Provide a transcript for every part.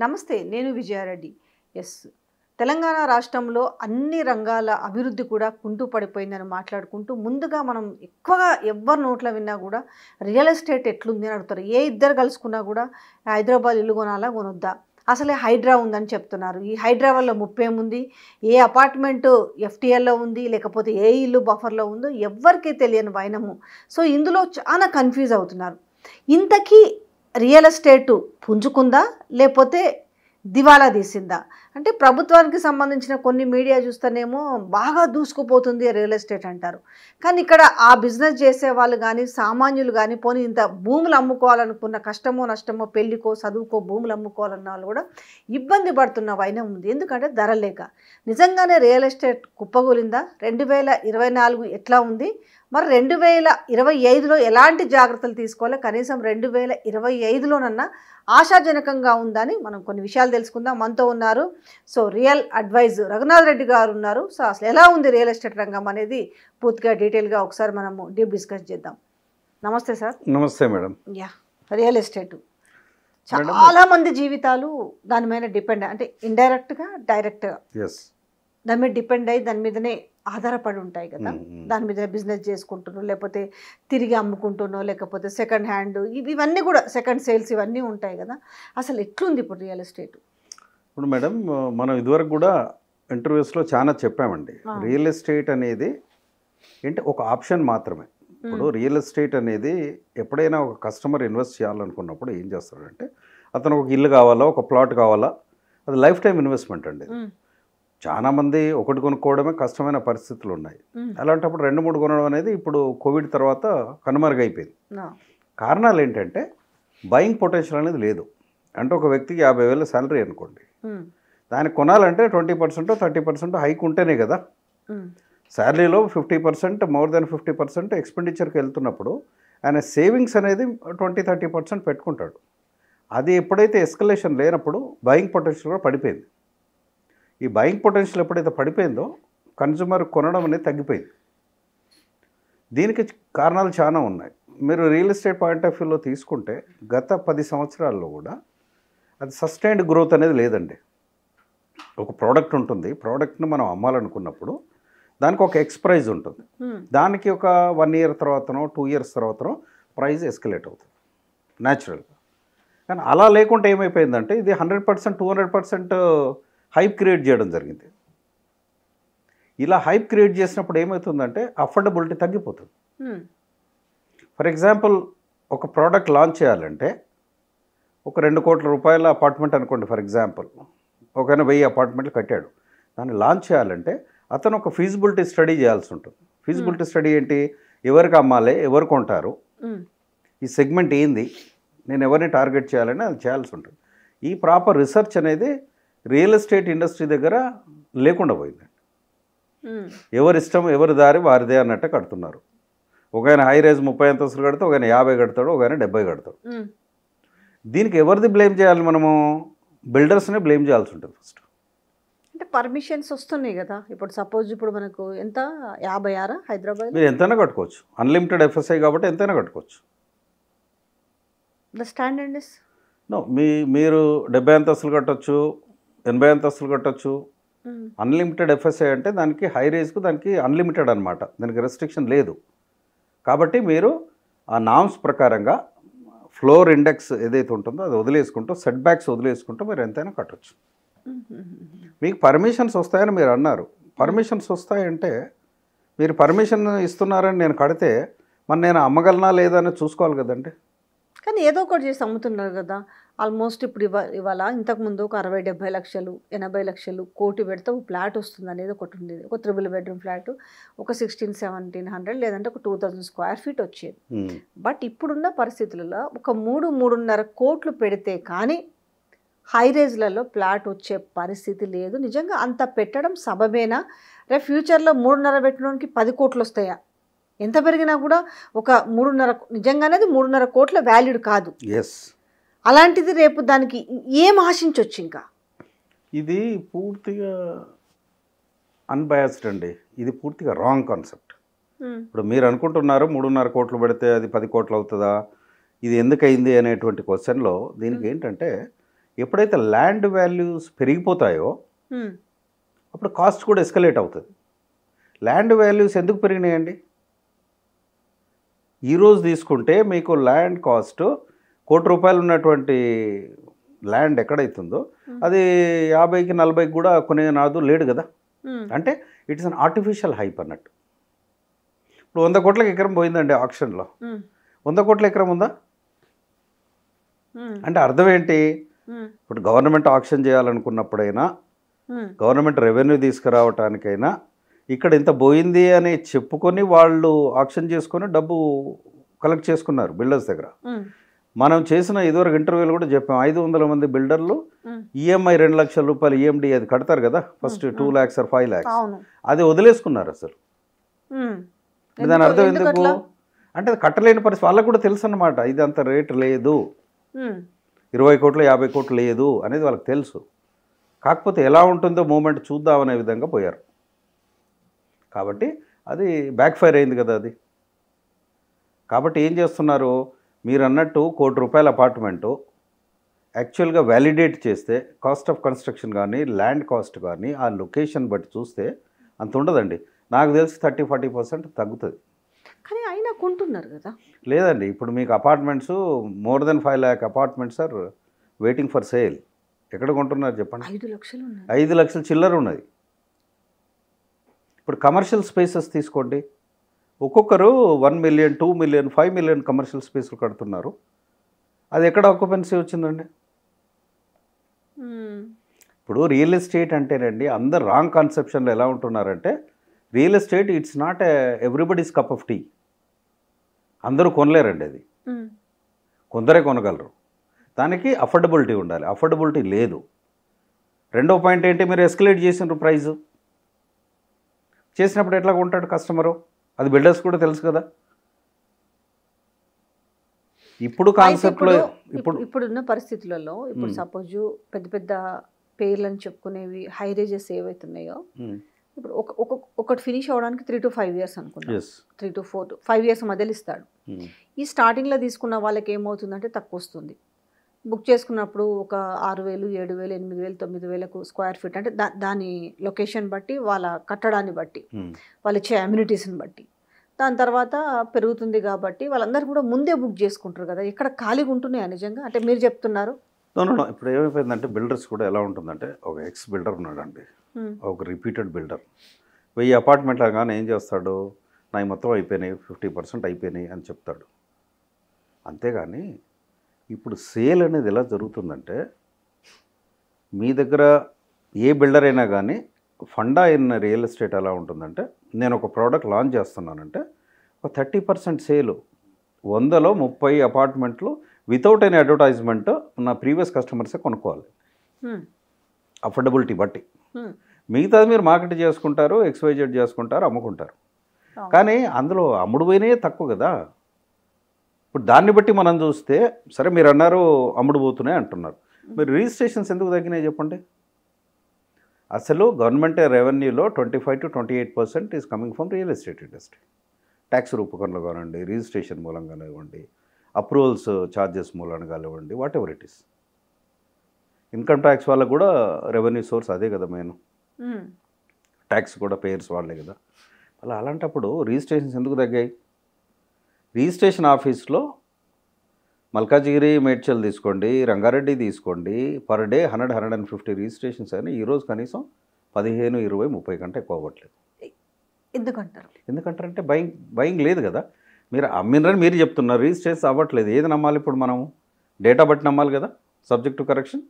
నమస్తే, నేను విజయారెడ్డి. ఎస్, తెలంగాణ రాష్ట్రంలో అన్ని రంగాల అభివృద్ధి కూడా కుంటూ పడిపోయిందని మాట్లాడుకుంటూ ముందుగా మనం ఎక్కువగా ఎవ్వరి నోట్ల విన్నా కూడా రియల్ ఎస్టేట్ ఎట్లుంది అని అడుగుతారు. ఏ ఇద్దరు కలుసుకున్నా కూడా హైదరాబాద్ ఇల్లు కొనాలా కొనొద్దా, అసలే హైడ్రా ఉందని చెప్తున్నారు. ఈ హైడ్రా వల్ల ముప్పేముంది, ఏ అపార్ట్మెంటు ఎఫ్టీఎల్లో ఉంది, లేకపోతే ఏ ఇల్లు బఫర్లో ఉందో ఎవ్వరికీ తెలియని వైనము. సో ఇందులో చాలా కన్ఫ్యూజ్ అవుతున్నారు. ఇంతకీ రియల్ ఎస్టేటు పుంజుకుందా లేకపోతే దివాలా తీసిందా? అంటే ప్రభుత్వానికి సంబంధించిన కొన్ని మీడియా చూస్తేనేమో బాగా దూసుకుపోతుంది రియల్ ఎస్టేట్ అంటారు. కానీ ఇక్కడ ఆ బిజినెస్ చేసే వాళ్ళు కానీ సామాన్యులు కానీ పోనీ ఇంత భూములు అమ్ముకోవాలనుకున్న కష్టమో నష్టమో పెళ్ళికో చదువుకో భూములు అమ్ముకోవాలన్న వాళ్ళు కూడా ఇబ్బంది పడుతున్న వైనం ఉంది. ఎందుకంటే ధర లేక. నిజంగానే రియల్ ఎస్టేట్ కుప్పగూలిందా? 2024 ఎట్లా ఉంది? మరి 2025లో ఎలాంటి జాగ్రత్తలు తీసుకోవాలి? కనీసం 2025లోనన్నా ఆశాజనకంగా ఉందని మనం కొన్ని విషయాలు తెలుసుకుందాం. మనతో ఉన్నారు so real advise Raghunath Reddy garu ఉన్నారు. సో అసలు ఎలా ఉంది రియల్ ఎస్టేట్ రంగం అనేది పూర్తిగా డీటెయిల్గా ఒకసారి మనము డీప్ డిస్కస్ చేద్దాం. నమస్తే సార్. నమస్తే మేడం. యా, రియల్ ఎస్టేట్ చాలా మంది జీవితాలు దాని మీద డిపెండ్, అంటే ఇండైరెక్ట్గా డైరెక్ట్గా దాని మీద డిపెండ్ అయ్యి దాని మీదనే ఆధారపడి ఉంటాయి కదా. దాని మీద బిజినెస్ చేసుకుంటున్నాం, లేకపోతే తిరిగి అమ్ముకుంటున్నాం, లేకపోతే సెకండ్ హ్యాండ్, ఇవన్నీ కూడా సెకండ్ సేల్స్ ఇవన్నీ ఉంటాయి కదా. అసలు ఎట్లుంది ఇప్పుడు రియల్ ఎస్టేట్? ఇప్పుడు మేడం మనం ఇదివరకు కూడా ఇంటర్వ్యూస్లో చాలా చెప్పామండి. రియల్ ఎస్టేట్ అనేది ఏంటి, ఒక ఆప్షన్ మాత్రమే. ఇప్పుడు రియల్ ఎస్టేట్ అనేది ఎప్పుడైనా ఒక కస్టమర్ ఇన్వెస్ట్ చేయాలనుకున్నప్పుడు ఏం చేస్తాడంటే, అతను ఒక ఇల్లు కావాలా, ఒక ప్లాట్ కావాలా, అది లైఫ్ టైం ఇన్వెస్ట్మెంట్ అండి. చాలామంది ఒకటి కొనుక్కోవడమే కష్టమైన పరిస్థితులు ఉన్నాయి. అలాంటప్పుడు 2-3 కొనడం అనేది ఇప్పుడు కోవిడ్ తర్వాత కనుమరుగైపోయింది. కారణాలు ఏంటంటే బయింగ్ పొటెన్షియల్ అనేది లేదు. అంటే ఒక వ్యక్తికి 50,000 శాలరీ అనుకోండి, దానికి కొనాలంటే 20% 30% హైక్ ఉంటేనే కదా. శాలరీలో 50%, మోర్ దెన్ 50% ఎక్స్పెండిచర్కి వెళ్తున్నప్పుడు ఆయన సేవింగ్స్ అనేది 20-30% పెట్టుకుంటాడు. అది ఎప్పుడైతే ఎస్కలేషన్ లేనప్పుడు బయింగ్ పొటెన్షియల్ కూడా పడిపోయింది. ఈ బయింగ్ పొటెన్షియల్ ఎప్పుడైతే పడిపోయిందో కన్జ్యూమర్ కొనడం అనేది తగ్గిపోయింది. దీనికి కారణాలు చాలా ఉన్నాయి. మీరు రియల్ ఎస్టేట్ పాయింట్ ఆఫ్ వ్యూలో తీసుకుంటే గత 10 సంవత్సరాల్లో కూడా అది సస్టైన్డ్ గ్రోత్ అనేది లేదండి. ఒక ప్రోడక్ట్ ఉంటుంది, ప్రోడక్ట్ని మనం అమ్మాలనుకున్నప్పుడు దానికి ఒక ఎక్స్ ప్రైజ్ ఉంటుంది. దానికి ఒక 1 ఇయర్ తర్వాతనో 2 ఇయర్స్ తర్వాతనో ప్రైజ్ ఎస్కలేట్ అవుతుంది న్యాచురల్గా. కానీ అలా లేకుండా ఏమైపోయిందంటే ఇది 100% 200% హైప్ క్రియేట్ చేయడం జరిగింది. ఇలా హైప్ క్రియేట్ చేసినప్పుడు ఏమవుతుందంటే అఫోర్డబిలిటీ తగ్గిపోతుంది. ఫర్ ఎగ్జాంపుల్ ఒక ప్రోడక్ట్ లాంచ్ చేయాలంటే ఒక 2 కోట్ల రూపాయల అపార్ట్మెంట్ అనుకోండి. ఫర్ ఎగ్జాంపుల్ ఒకైనా 1000 అపార్ట్మెంట్లు కట్టాడు. దాన్ని లాంచ్ చేయాలంటే అతను ఒక ఫీజిబిలిటీ స్టడీ చేయాల్సి ఉంటుంది. ఫీజిబిలిటీ స్టడీ ఏంటి, ఎవరికి అమ్మాలి, ఎవరు కొంటారు, ఈ సెగ్మెంట్ ఏంది, నేను ఎవరిని టార్గెట్ చేయాలని అది చేయాల్సి ఉంటుంది. ఈ ప్రాపర్ రీసెర్చ్ అనేది రియల్ ఎస్టేట్ ఇండస్ట్రీ దగ్గర లేకుండా పోయిందండి. ఎవరి ఇష్టం ఎవరి దారి వారిదే అన్నట్టే కడుతున్నారు. ఒక ఆయన హై రైజ్ 30 అంతస్తులు కడితే, ఒక ఆయన 50 కడతాడు, ఒక ఆయన 70 కడతాడు. దీనికి ఎవరిది బ్లేమ్ చేయాలి? మనము బిల్డర్స్నే బ్లేమ్ చేయాల్సి ఉంటుంది ఫస్ట్. అంటే పర్మిషన్స్ వస్తున్నాయి కదా. ఇప్పుడు సపోజ్ ఇప్పుడు మనకు ఎంత 56 హైదరాబాద్ మీరు ఎంతైనా కట్టుకోవచ్చు, అన్లిమిటెడ్ ఎఫ్ఎస్ఐ కాబట్టి ఎంతైనా కట్టుకోవచ్చు. ద స్టాండర్డ్ ఇస్ నో, మీరు 70 అంతస్తులు కట్టచ్చు, 80 అంతస్తులు కట్టచ్చు. అన్లిమిటెడ్ ఎఫ్ఎస్ఐ అంటే దానికి హై రేజ్కు దానికి అన్లిమిటెడ్ అనమాట, దానికి రెస్ట్రిక్షన్ లేదు. కాబట్టి మీరు ఆ నామ్స్ ప్రకారంగా ఫ్లోర్ ఇండెక్స్ ఏదైతే ఉంటుందో అది వదిలేసుకుంటూ, సెట్ బ్యాక్స్ వదిలేసుకుంటూ మీరు ఎంతైనా కట్టచ్చు. మీకు పర్మిషన్స్ వస్తాయని మీరు అన్నారు. పర్మిషన్స్ వస్తాయంటే మీరు పర్మిషన్ ఇస్తున్నారని నేను కడితే మరి నేను అమ్మగలనా లేదా అని చూసుకోవాలి కదండి. కానీ ఏదో ఒకటి చేసి అమ్ముతున్నారు కదా. ఆల్మోస్ట్ ఇప్పుడు ఇవాళ ఇంతకుముందు ఒక 60-70 లక్షలు 80 లక్షలు కోటి పెడితే ఒక ఫ్లాట్ వస్తుంది అనేది ఒకటి ఉండేది. ఒక 3 బెడ్రూమ్ ఫ్లాట్ ఒక 1600-1700 లేదంటే ఒక 2000 స్క్వేర్ ఫీట్ వచ్చేది. బట్ ఇప్పుడున్న పరిస్థితులలో ఒక 3-3.5 కోట్లు పెడితే కానీ హై రేజ్లలో ఫ్లాట్ వచ్చే పరిస్థితి లేదు. నిజంగా అంత పెట్టడం సబబేనా? రేపు ఫ్యూచర్లో 3.5 పెట్టడానికి 10 కోట్లు వస్తాయా? ఎంత పెరిగినా కూడా ఒక 3.5 నిజంగానే 3.5 కోట్ల వాల్యూడ్ కాదు. అలాంటిది రేపు దానికి ఏం ఆశించవచ్చు? ఇంకా ఇది పూర్తిగా అన్బయాస్డ్ అండి. ఇది పూర్తిగా రాంగ్ కాన్సెప్ట్. ఇప్పుడు మీరు అనుకుంటున్నారు 3.5 కోట్లు పెడితే అది 10 కోట్లు అవుతుందా, ఇది ఎందుకు అయింది అనేటువంటి క్వశ్చన్లో దీనికి ఏంటంటే ఎప్పుడైతే ల్యాండ్ వాల్యూస్ పెరిగిపోతాయో అప్పుడు కాస్ట్ కూడా ఎస్కలేట్ అవుతుంది. ల్యాండ్ వాల్యూస్ ఎందుకు పెరిగినాయండి? ఈరోజు తీసుకుంటే మీకు ల్యాండ్ కాస్ట్ ₹1,00,00,000 ఉన్నటువంటి ల్యాండ్ ఎక్కడైతుందో అది 50కి 40కి కూడా కొనే నాదు లేడు కదా. అంటే ఇట్స్ అన్ ఆర్టిఫిషియల్ హైప్ అన్నట్టు. ఇప్పుడు 100 కోట్లకి ఎకరం పోయిందండి ఆక్షన్లో. 100 కోట్ల ఎకరం ఉందా అంటే అర్థం ఏంటి? ఇప్పుడు గవర్నమెంట్ ఆక్షన్ చేయాలనుకున్నప్పుడైనా గవర్నమెంట్ రెవెన్యూ తీసుకురావటానికైనా ఇక్కడ ఇంత పోయింది అని చెప్పుకొని వాళ్ళు ఆక్షన్ చేసుకొని డబ్బు కలెక్ట్ చేసుకున్నారు బిల్డర్స్ దగ్గర. మనం చేసిన ఇదివరకు ఇంటర్వ్యూలు కూడా చెప్పాం, 500 మంది బిల్డర్లు ఈఎంఐ ₹2,00,000 ఈఎండి అది కడతారు కదా ఫస్ట్ 2 lakhs or 5 lakhs, అది వదిలేసుకున్నారు అసలు. దాని అర్థం ఎందుకు అంటే అది కట్టలేని పరిస్థితి. వాళ్ళకు కూడా తెలుసు అన్నమాట, ఇది అంత రేటు లేదు, 20 కోట్లు 50 కోట్లు లేదు అనేది వాళ్ళకి తెలుసు. కాకపోతే ఎలా ఉంటుందో మూమెంట్ చూద్దామనే విధంగా పోయారు. కాబట్టి అది బ్యాక్ ఫైర్ అయింది కదా అది. కాబట్టి ఏం చేస్తున్నారు మీరు అన్నట్టు ₹1,00,00,000 అపార్ట్మెంటు యాక్చువల్గా వ్యాలిడేట్ చేస్తే కాస్ట్ ఆఫ్ కన్స్ట్రక్షన్ కానీ ల్యాండ్ కాస్ట్ కానీ ఆ లొకేషన్ బట్టి చూస్తే అంత ఉండదండి. నాకు తెలిసి 30-40% తగ్గుతుంది. కానీ అయినా కొంటున్నారు కదా. లేదండి, ఇప్పుడు మీకు apartments more than 5 lakh apartments are waiting for sale. ఎక్కడ కొంటున్నారు చెప్పండి? 5 లక్షలు 5 లక్షల చిల్లర ఉన్నది. ఇప్పుడు కమర్షియల్ స్పేసెస్ తీసుకోండి, ఒక్కొక్కరు 1 million 2 million 5 million కమర్షియల్ స్పేస్లు కడుతున్నారు. అది ఎక్కడ ఆక్యుపెన్సీ వచ్చిందండి? ఇప్పుడు రియల్ ఎస్టేట్ అంటేనండి అందరు రాంగ్ కాన్సెప్షన్లో ఎలా ఉంటున్నారంటే real estate it's not everybody's cup of tea. అందరూ కొనలేరండి అది, కొందరే కొనగలరు. దానికి అఫోర్డబిలిటీ ఉండాలి, అఫోర్డబిలిటీ లేదు. రెండో పాయింట్ ఏంటి, మీరు ఎస్కలేట్ చేసినారు ప్రైజు. చేసినప్పుడు ఎట్లా కొంటాడు కస్టమరు? అది బిల్డర్స్ కూడా తెలుసు కదా. ఇప్పుడు కాన్సెప్ట్లో ఇప్పుడున్న పరిస్థితులలో ఇప్పుడు సపోజ్ పెద్ద పెద్ద పేర్లను చెప్పుకునేవి హై రేజెస్ ఏవైతున్నాయో ఇప్పుడు ఒకటి ఫినిష్ అవ్వడానికి 3 to 5 years అనుకుంటాం, 3 to 4 to 5 years మధ్యలో ఇస్తాడు. ఈ స్టార్టింగ్లో తీసుకున్న వాళ్ళకి ఏమవుతుందంటే తక్కువ వస్తుంది. బుక్ చేసుకున్నప్పుడు ఒక 6,000 7,000 8,000 9,000 స్క్వేర్ ఫీట్ అంటే దాని లొకేషన్ బట్టి వాళ్ళ కట్టడాన్ని బట్టి వాళ్ళు ఇచ్చే అమ్యూనిటీస్ని బట్టి దాని తర్వాత పెరుగుతుంది. కాబట్టి వాళ్ళందరూ కూడా ముందే బుక్ చేసుకుంటారు కదా. ఇక్కడ ఖాళీగా ఉంటున్నాయా నిజంగా అంటే మీరు చెప్తున్నారు? ఇప్పుడు ఏమైపోయిందంటే బిల్డర్స్ కూడా ఎలా ఉంటుందంటే ఒక ఎక్స్ బిల్డర్ ఉన్నాడండి, ఒక రిపీటెడ్ బిల్డర్ 1000 అపార్ట్మెంట్లు కానీ ఏం చేస్తాడు, నా మొత్తం అయిపోయినాయి 50% అయిపోయినాయి అని చెప్తాడు. అంతేగాని ఇప్పుడు సేల్ అనేది ఎలా జరుగుతుందంటే మీ దగ్గర ఏ బిల్డర్ అయినా కానీ ఫండా ఇన్ రియల్ ఎస్టేట్ ఎలా ఉంటుందంటే నేను ఒక ప్రోడక్ట్ లాంచ్ చేస్తున్నానంటే ఒక 30% సేలు 100లో 30 అపార్ట్మెంట్లు వితౌట్ ఎనీ అడ్వర్టైజ్మెంట్ నా ప్రీవియస్ కస్టమర్సే కొనుక్కోవాలి అఫోర్డబిలిటీ బట్టి. మిగతాది మీరు మార్కెట్ చేసుకుంటారు, XYZ చేసుకుంటారు, అమ్ముకుంటారు. కానీ అందులో అమ్ముడు పోయినాయే తక్కువ కదా. ఇప్పుడు దాన్ని బట్టి మనం చూస్తే సరే మీరు అన్నారు అమ్ముడు పోతున్నాయి అంటున్నారు, మీరు రిజిస్ట్రేషన్స్ ఎందుకు తగ్గినాయి చెప్పండి? అసలు గవర్నమెంట్ రెవెన్యూలో 25 to 28% is coming from real estate industry. Tax రూపకంలో కానివ్వండి, రిజిస్ట్రేషన్ మూలంగా కానివ్వండి, అప్రూవల్స్ ఛార్జెస్ మూలంగా కానివ్వండి, whatever it is. Income tax వాళ్ళకు కూడా రెవెన్యూ సోర్స్ అదే కదా మెయిన్, ట్యాక్స్ కూడా పేయర్స్ వాళ్ళే కదా. అలా అలాంటప్పుడు రిజిస్ట్రేషన్స్ ఎందుకు తగ్గాయి? రిజిస్ట్రేషన్ ఆఫీస్లో మల్కాజిగిరి, మేడ్చల్ తీసుకోండి, రంగారెడ్డి తీసుకోండి, పర్ డే 100-150 రిజిస్ట్రేషన్స్ అయినా ఈరోజు కనీసం 15, 20, 30 కంటే ఎక్కువ అవ్వట్లేదు. ఎందుకంటారంటే బయింగ్ లేదు కదా. మీరు అమ్మినరని మీరు చెప్తున్నారు, రిజిస్ట్రేషన్ అవ్వట్లేదు. ఏది నమ్మాలి ఇప్పుడు మనము? డేటా బట్టి నమ్మాలి కదా, సబ్జెక్ట్ టు కరెక్షన్.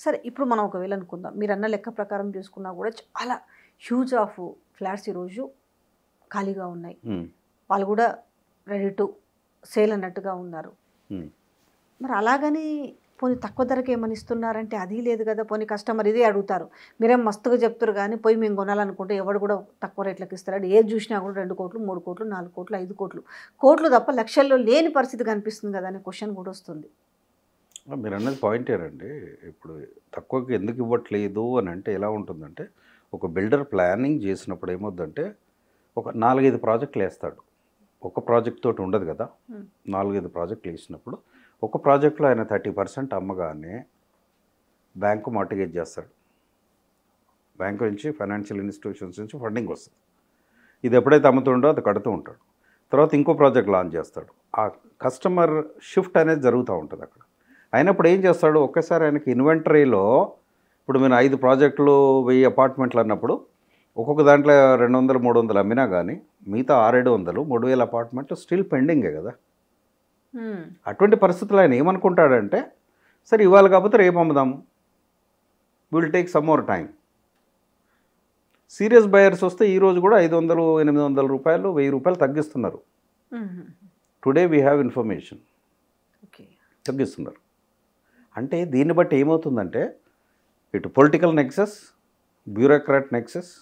సరే ఇప్పుడు మనం ఒకవేళ అనుకుందాం, మీరు అన్న లెక్క ప్రకారం చూసుకున్నా కూడా చాలా హ్యూజ్ ఆఫ్ ఫ్లాట్స్ ఈరోజు ఖాళీగా ఉన్నాయి, వాళ్ళు కూడా రెడీ టు సేల్ అన్నట్టుగా ఉన్నారు. మరి అలాగని పోనీ తక్కువ ధరకి ఏమని ఇస్తున్నారంటే అది లేదు కదా. పోనీ కస్టమర్ ఇదే అడుగుతారు, మీరేం మస్తుగా చెప్తారు కానీ పోయి మేము కొనాలనుకుంటే ఎవడు కూడా తక్కువ రేట్లకు ఇస్తాడు. ఏది చూసినా కూడా 2 కోట్లు 3 కోట్లు 4 కోట్లు 5 కోట్లు తప్ప లక్షల్లో లేని పరిస్థితి కనిపిస్తుంది కదా అనే క్వశ్చన్ కూడా వస్తుంది. మీరు అన్నది పాయింటేనండి. ఇప్పుడు తక్కువకి ఎందుకు ఇవ్వట్లేదు అని అంటే ఎలా ఉంటుందంటే ఒక బిల్డర్ ప్లానింగ్ చేసినప్పుడు ఏమవుద్దంటే ఒక 4-5 ప్రాజెక్టులు వేస్తాడు. ఒక ప్రాజెక్ట్ తోటి ఉండదు కదా, 4-5 ప్రాజెక్టులు వేసినప్పుడు ఒక ప్రాజెక్ట్లో ఆయన 30% అమ్మగానే బ్యాంకు మార్టిగేజ్ చేస్తాడు. బ్యాంకు నుంచి, ఫైనాన్షియల్ ఇన్స్టిట్యూషన్స్ నుంచి ఫండింగ్ వస్తుంది. ఇది ఎప్పుడైతే అమ్ముతుండో అది కడుతూ ఉంటాడు. తర్వాత ఇంకో ప్రాజెక్ట్ లాంచ్ చేస్తాడు. ఆ కస్టమర్ షిఫ్ట్ అనేది జరుగుతూ ఉంటుంది అక్కడ. అయినప్పుడు ఏం చేస్తాడు, ఒక్కసారి ఆయనకి ఇన్వెంటరీలో ఇప్పుడు మీరు 5 ప్రాజెక్టులు 1000 అపార్ట్మెంట్లు అన్నప్పుడు ఒక్కొక్క దాంట్లో 200, 300 అమ్మినా కానీ మిగతా 600, 3000 అపార్ట్మెంట్లు స్టిల్ పెండింగే కదా. అటువంటి పరిస్థితుల్లో ఆయన ఏమనుకుంటాడంటే, సరే ఇవాళ కాకపోతే రేపు అమ్ముదాము, will take some more time. Serious buyers వస్తే ఈరోజు కూడా 500, 800 రూపాయలు, 1000 రూపాయలు తగ్గిస్తున్నారు. టుడే వీ హ్యావ్ ఇన్ఫర్మేషన్, తగ్గిస్తున్నారు. అంటే దీన్ని బట్టి ఏమవుతుందంటే, ఇటు political nexus, bureaucrat nexus,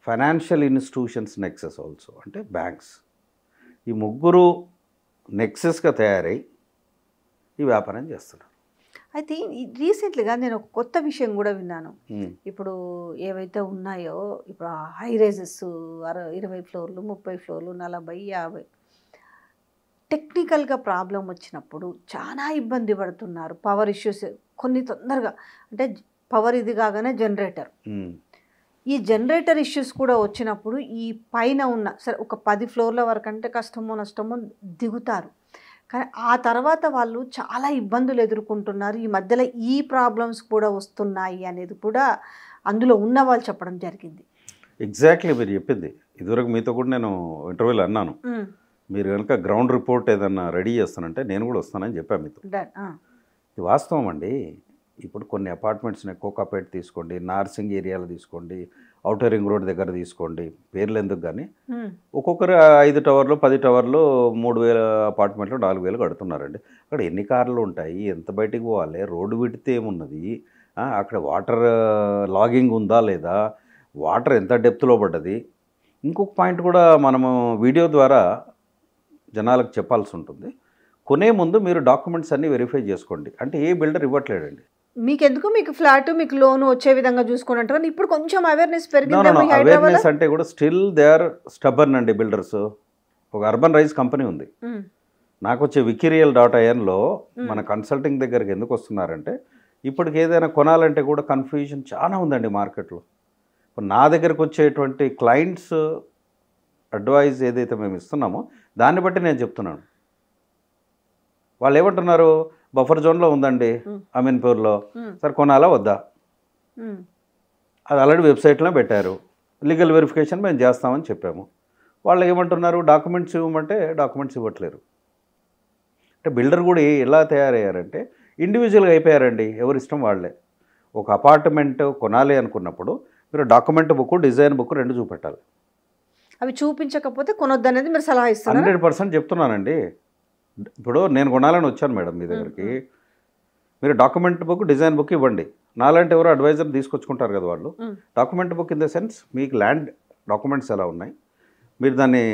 financial institutions nexus also, అంటే బ్యాంక్స్, ఈ ముగ్గురు నెక్సెస్గా తయారై ఈ వ్యాపారం చేస్తున్నారు. అయితే రీసెంట్లీగా నేను ఒక కొత్త విషయం కూడా విన్నాను. ఇప్పుడు ఏవైతే ఉన్నాయో, ఇప్పుడు హై రైజెస్ 20 ఫ్లోర్లు, 30 ఫ్లోర్లు, 40, 50 టెక్నికల్గా ప్రాబ్లం వచ్చినప్పుడు చాలా ఇబ్బంది పడుతున్నారు. పవర్ ఇష్యూస్ కొన్ని తొందరగా, అంటే పవర్ ఇది కాగానే జనరేటర్, ఈ జనరేటర్ ఇష్యూస్ కూడా వచ్చినప్పుడు ఈ పైన ఉన్న సరే ఒక 10 ఫ్లోర్ల వరకు అంటే కష్టమో నష్టమో దిగుతారు. కానీ ఆ తర్వాత వాళ్ళు చాలా ఇబ్బందులు ఎదుర్కొంటున్నారు. ఈ మధ్యలో ఈ ప్రాబ్లమ్స్ కూడా వస్తున్నాయి అనేది కూడా అందులో ఉన్న వాళ్ళు చెప్పడం జరిగింది. ఎగ్జాక్ట్లీ మీరు చెప్పింది. ఇదివరకు మీతో కూడా నేను ఇంటర్వ్యూలో అన్నాను, మీరు కనుక గ్రౌండ్ రిపోర్ట్ ఏదన్నా రెడీ చేస్తానంటే నేను కూడా వస్తానని చెప్పాను మీతో. ఇది వాస్తవం అండి. ఇప్పుడు కొన్ని అపార్ట్మెంట్స్ని కోకాపేట తీసుకోండి, నార్సింగ్ ఏరియాలో తీసుకోండి, ఔటర్ రింగ్ రోడ్ దగ్గర తీసుకోండి, పేర్లు ఎందుకు కానీ ఒక్కొక్కరు 5 టవర్లు 10 టవర్లు 3000 అపార్ట్మెంట్లు 4000 కడుతున్నారండి. అక్కడ ఎన్ని కార్లు ఉంటాయి, ఎంత బయటికి పోవాలి, రోడ్డు విడితే ఏమున్నది, అక్కడ వాటర్ లాగింగ్ ఉందా లేదా, వాటర్ ఎంత డెప్త్లో పడ్డది. ఇంకొక పాయింట్ కూడా మనము వీడియో ద్వారా జనాలకు చెప్పాల్సి ఉంటుంది. కొనే ముందు మీరు డాక్యుమెంట్స్ అన్నీ వెరిఫై చేసుకోండి. అంటే ఏ బిల్డర్ ఇవ్వట్లేడండి. మీకెందుకు, మీకు ఫ్లాట్, మీకు లోన్ వచ్చే విధంగా చూసుకుని అంటారు. ఇప్పుడు కొంచెం అవేర్నెస్ పెరిగింది. అవేర్నెస్ అంటే కూడా స్టిల్ దే ఆర్ స్టబర్న్ అండి బిల్డర్స్. ఒక అర్బన్ రైజ్ కంపెనీ ఉంది, నాకు వచ్చే wikirial.inలో మన కన్సల్టింగ్ దగ్గరికి ఎందుకు వస్తున్నారంటే, ఇప్పటికి ఏదైనా కొనాలంటే కూడా కన్ఫ్యూజన్ చాలా ఉందండి మార్కెట్లో. నా దగ్గరకు వచ్చేటువంటి క్లయింట్స్ అడ్వైజ్ ఏదైతే మేము ఇస్తున్నామో దాన్ని బట్టి నేను చెప్తున్నాను. వాళ్ళు ఏమంటున్నారు, బఫర్ జోన్లో ఉందండి అమీన్పూర్లో, సార్ కొనాలా వద్దా, అది ఆల్రెడీ వెబ్సైట్లో పెట్టారు, లీగల్ వెరిఫికేషన్ మేము చేస్తామని చెప్పాము. వాళ్ళు ఏమంటున్నారు, డాక్యుమెంట్స్ ఇవ్వమంటే డాక్యుమెంట్స్ ఇవ్వట్లేరు. అంటే బిల్డర్ కూడా ఎలా తయారయ్యారంటే ఇండివిజువల్గా అయిపోయారండి, ఎవరి ఇష్టం వాళ్ళే. ఒక అపార్ట్మెంట్ కొనాలి అనుకున్నప్పుడు మీరు డాక్యుమెంట్ బుక్, డిజైన్ బుక్ 2 చూపెట్టాలి. అవి చూపించకపోతే కొనొద్దు అనేది మీరు సలహా ఇస్తారు. 100% చెప్తున్నానండి. ఇప్పుడు నేను కొనాలని వచ్చాను మేడం మీ దగ్గరికి, మీరు డాక్యుమెంట్ బుక్, డిజైన్ బుక్ ఇవ్వండి. నాలాంటి ఎవరు అడ్వైజర్ తీసుకొచ్చుకుంటారు కదా వాళ్ళు. Document book in the sense మీకు ల్యాండ్ డాక్యుమెంట్స్ ఎలా ఉన్నాయి, మీరు దాన్ని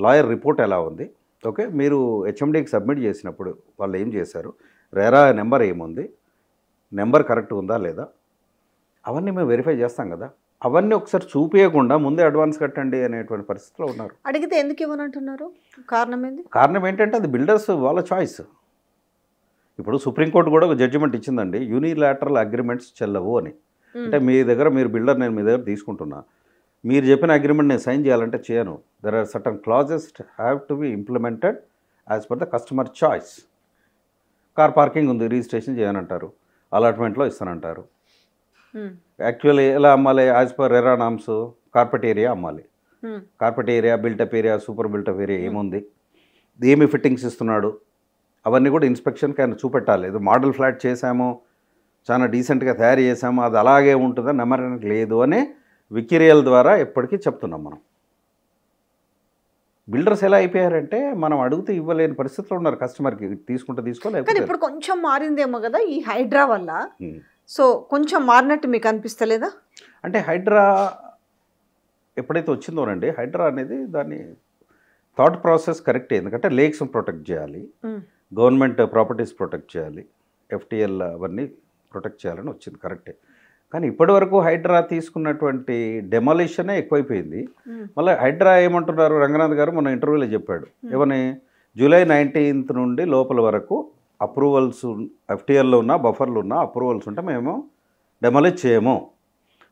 లాయర్ రిపోర్ట్ ఎలా ఉంది, ఓకే, మీరు హెచ్ఎండికి సబ్మిట్ చేసినప్పుడు వాళ్ళు ఏం చేశారు, రేరా నెంబర్ ఏముంది, నెంబర్ కరెక్ట్ ఉందా లేదా, అవన్నీ మేము వెరిఫై చేస్తాం కదా. అవన్నీ ఒకసారి చూపించకుండా ముందే అడ్వాన్స్ కట్టండి అనేటువంటి పరిస్థితిలో ఉన్నారు. అడిగితే ఎందుకు ఇవ్వనంటున్నారు, కారణం ఏంటి? కారణం ఏంటంటే అది బిల్డర్స్ వాళ్ళ చాయిస్. ఇప్పుడు సుప్రీంకోర్టు కూడా ఒక జడ్జిమెంట్ ఇచ్చిందండి, యూనిలాటరల్ అగ్రిమెంట్స్ చెల్లవు అని. అంటే మీ దగ్గర మీరు బిల్డర్, నేను మీ దగ్గర తీసుకుంటున్నా, మీరు చెప్పిన అగ్రిమెంట్ నేను సైన్ చేయాలంటే చేయను. There are certain clauses have to be implemented as per the customer choice. Car parking ఉంది, రిజిస్ట్రేషన్ చేయనంటారు, అలాట్మెంట్లో ఇస్తానంటారు. యాక్చువల్లీ ఎలా అమ్మాలి, as per RERA norms carpet area అమ్మాలి. Carpet area, built up area, super built up area ఏముంది, ఏమి ఫిట్టింగ్స్ ఇస్తున్నాడు, అవన్నీ కూడా ఇన్స్పెక్షన్కి ఆయన చూపెట్టాలి. ఏదో మోడల్ ఫ్లాట్ చేసాము, చాలా డీసెంట్గా తయారు చేసాము, అది అలాగే ఉంటుందని నమ్మడానికి లేదు అని వికిరియల్ ద్వారా ఎప్పటికీ చెప్తున్నాం మనం. బిల్డర్స్ ఎలా అయిపోయారంటే మనం అడిగితే ఇవ్వలేని పరిస్థితిలో ఉన్నారు. కస్టమర్కి తీసుకుంటే తీసుకోలేదు. కానీ ఇప్పుడు కొంచెం మారిందేమో కదా ఈ హైడ్రా వల్ల. సో కొంచెం మారినట్టు మీకు అనిపిస్తలేదా? అంటే హైడ్రా ఎప్పుడైతే వచ్చిందోనండి, హైడ్రా అనేది దాని థాట్ ప్రాసెస్ కరెక్టే. ఎందుకంటే లేక్స్ ప్రొటెక్ట్ చేయాలి, గవర్నమెంట్ ప్రాపర్టీస్ ప్రొటెక్ట్ చేయాలి, ఎఫ్టీఎల్ అవన్నీ ప్రొటెక్ట్ చేయాలని వచ్చింది, కరెక్టే. కానీ ఇప్పటి వరకు హైడ్రా తీసుకున్నటువంటి డెమాలిషనే ఎక్కువైపోయింది. మళ్ళీ హైడ్రా ఏమంటున్నారు, రంగనాథ్ గారు మొన్న ఇంటర్వ్యూలో చెప్పాడు, ఏమని, జూలై 19th నుండి లోపల వరకు అప్రూవల్స్ ఎఫ్టీఎల్లో ఉన్న బఫర్లు ఉన్న అప్రూవల్స్ ఉంటే మేము డెమాలిష్ చేయము.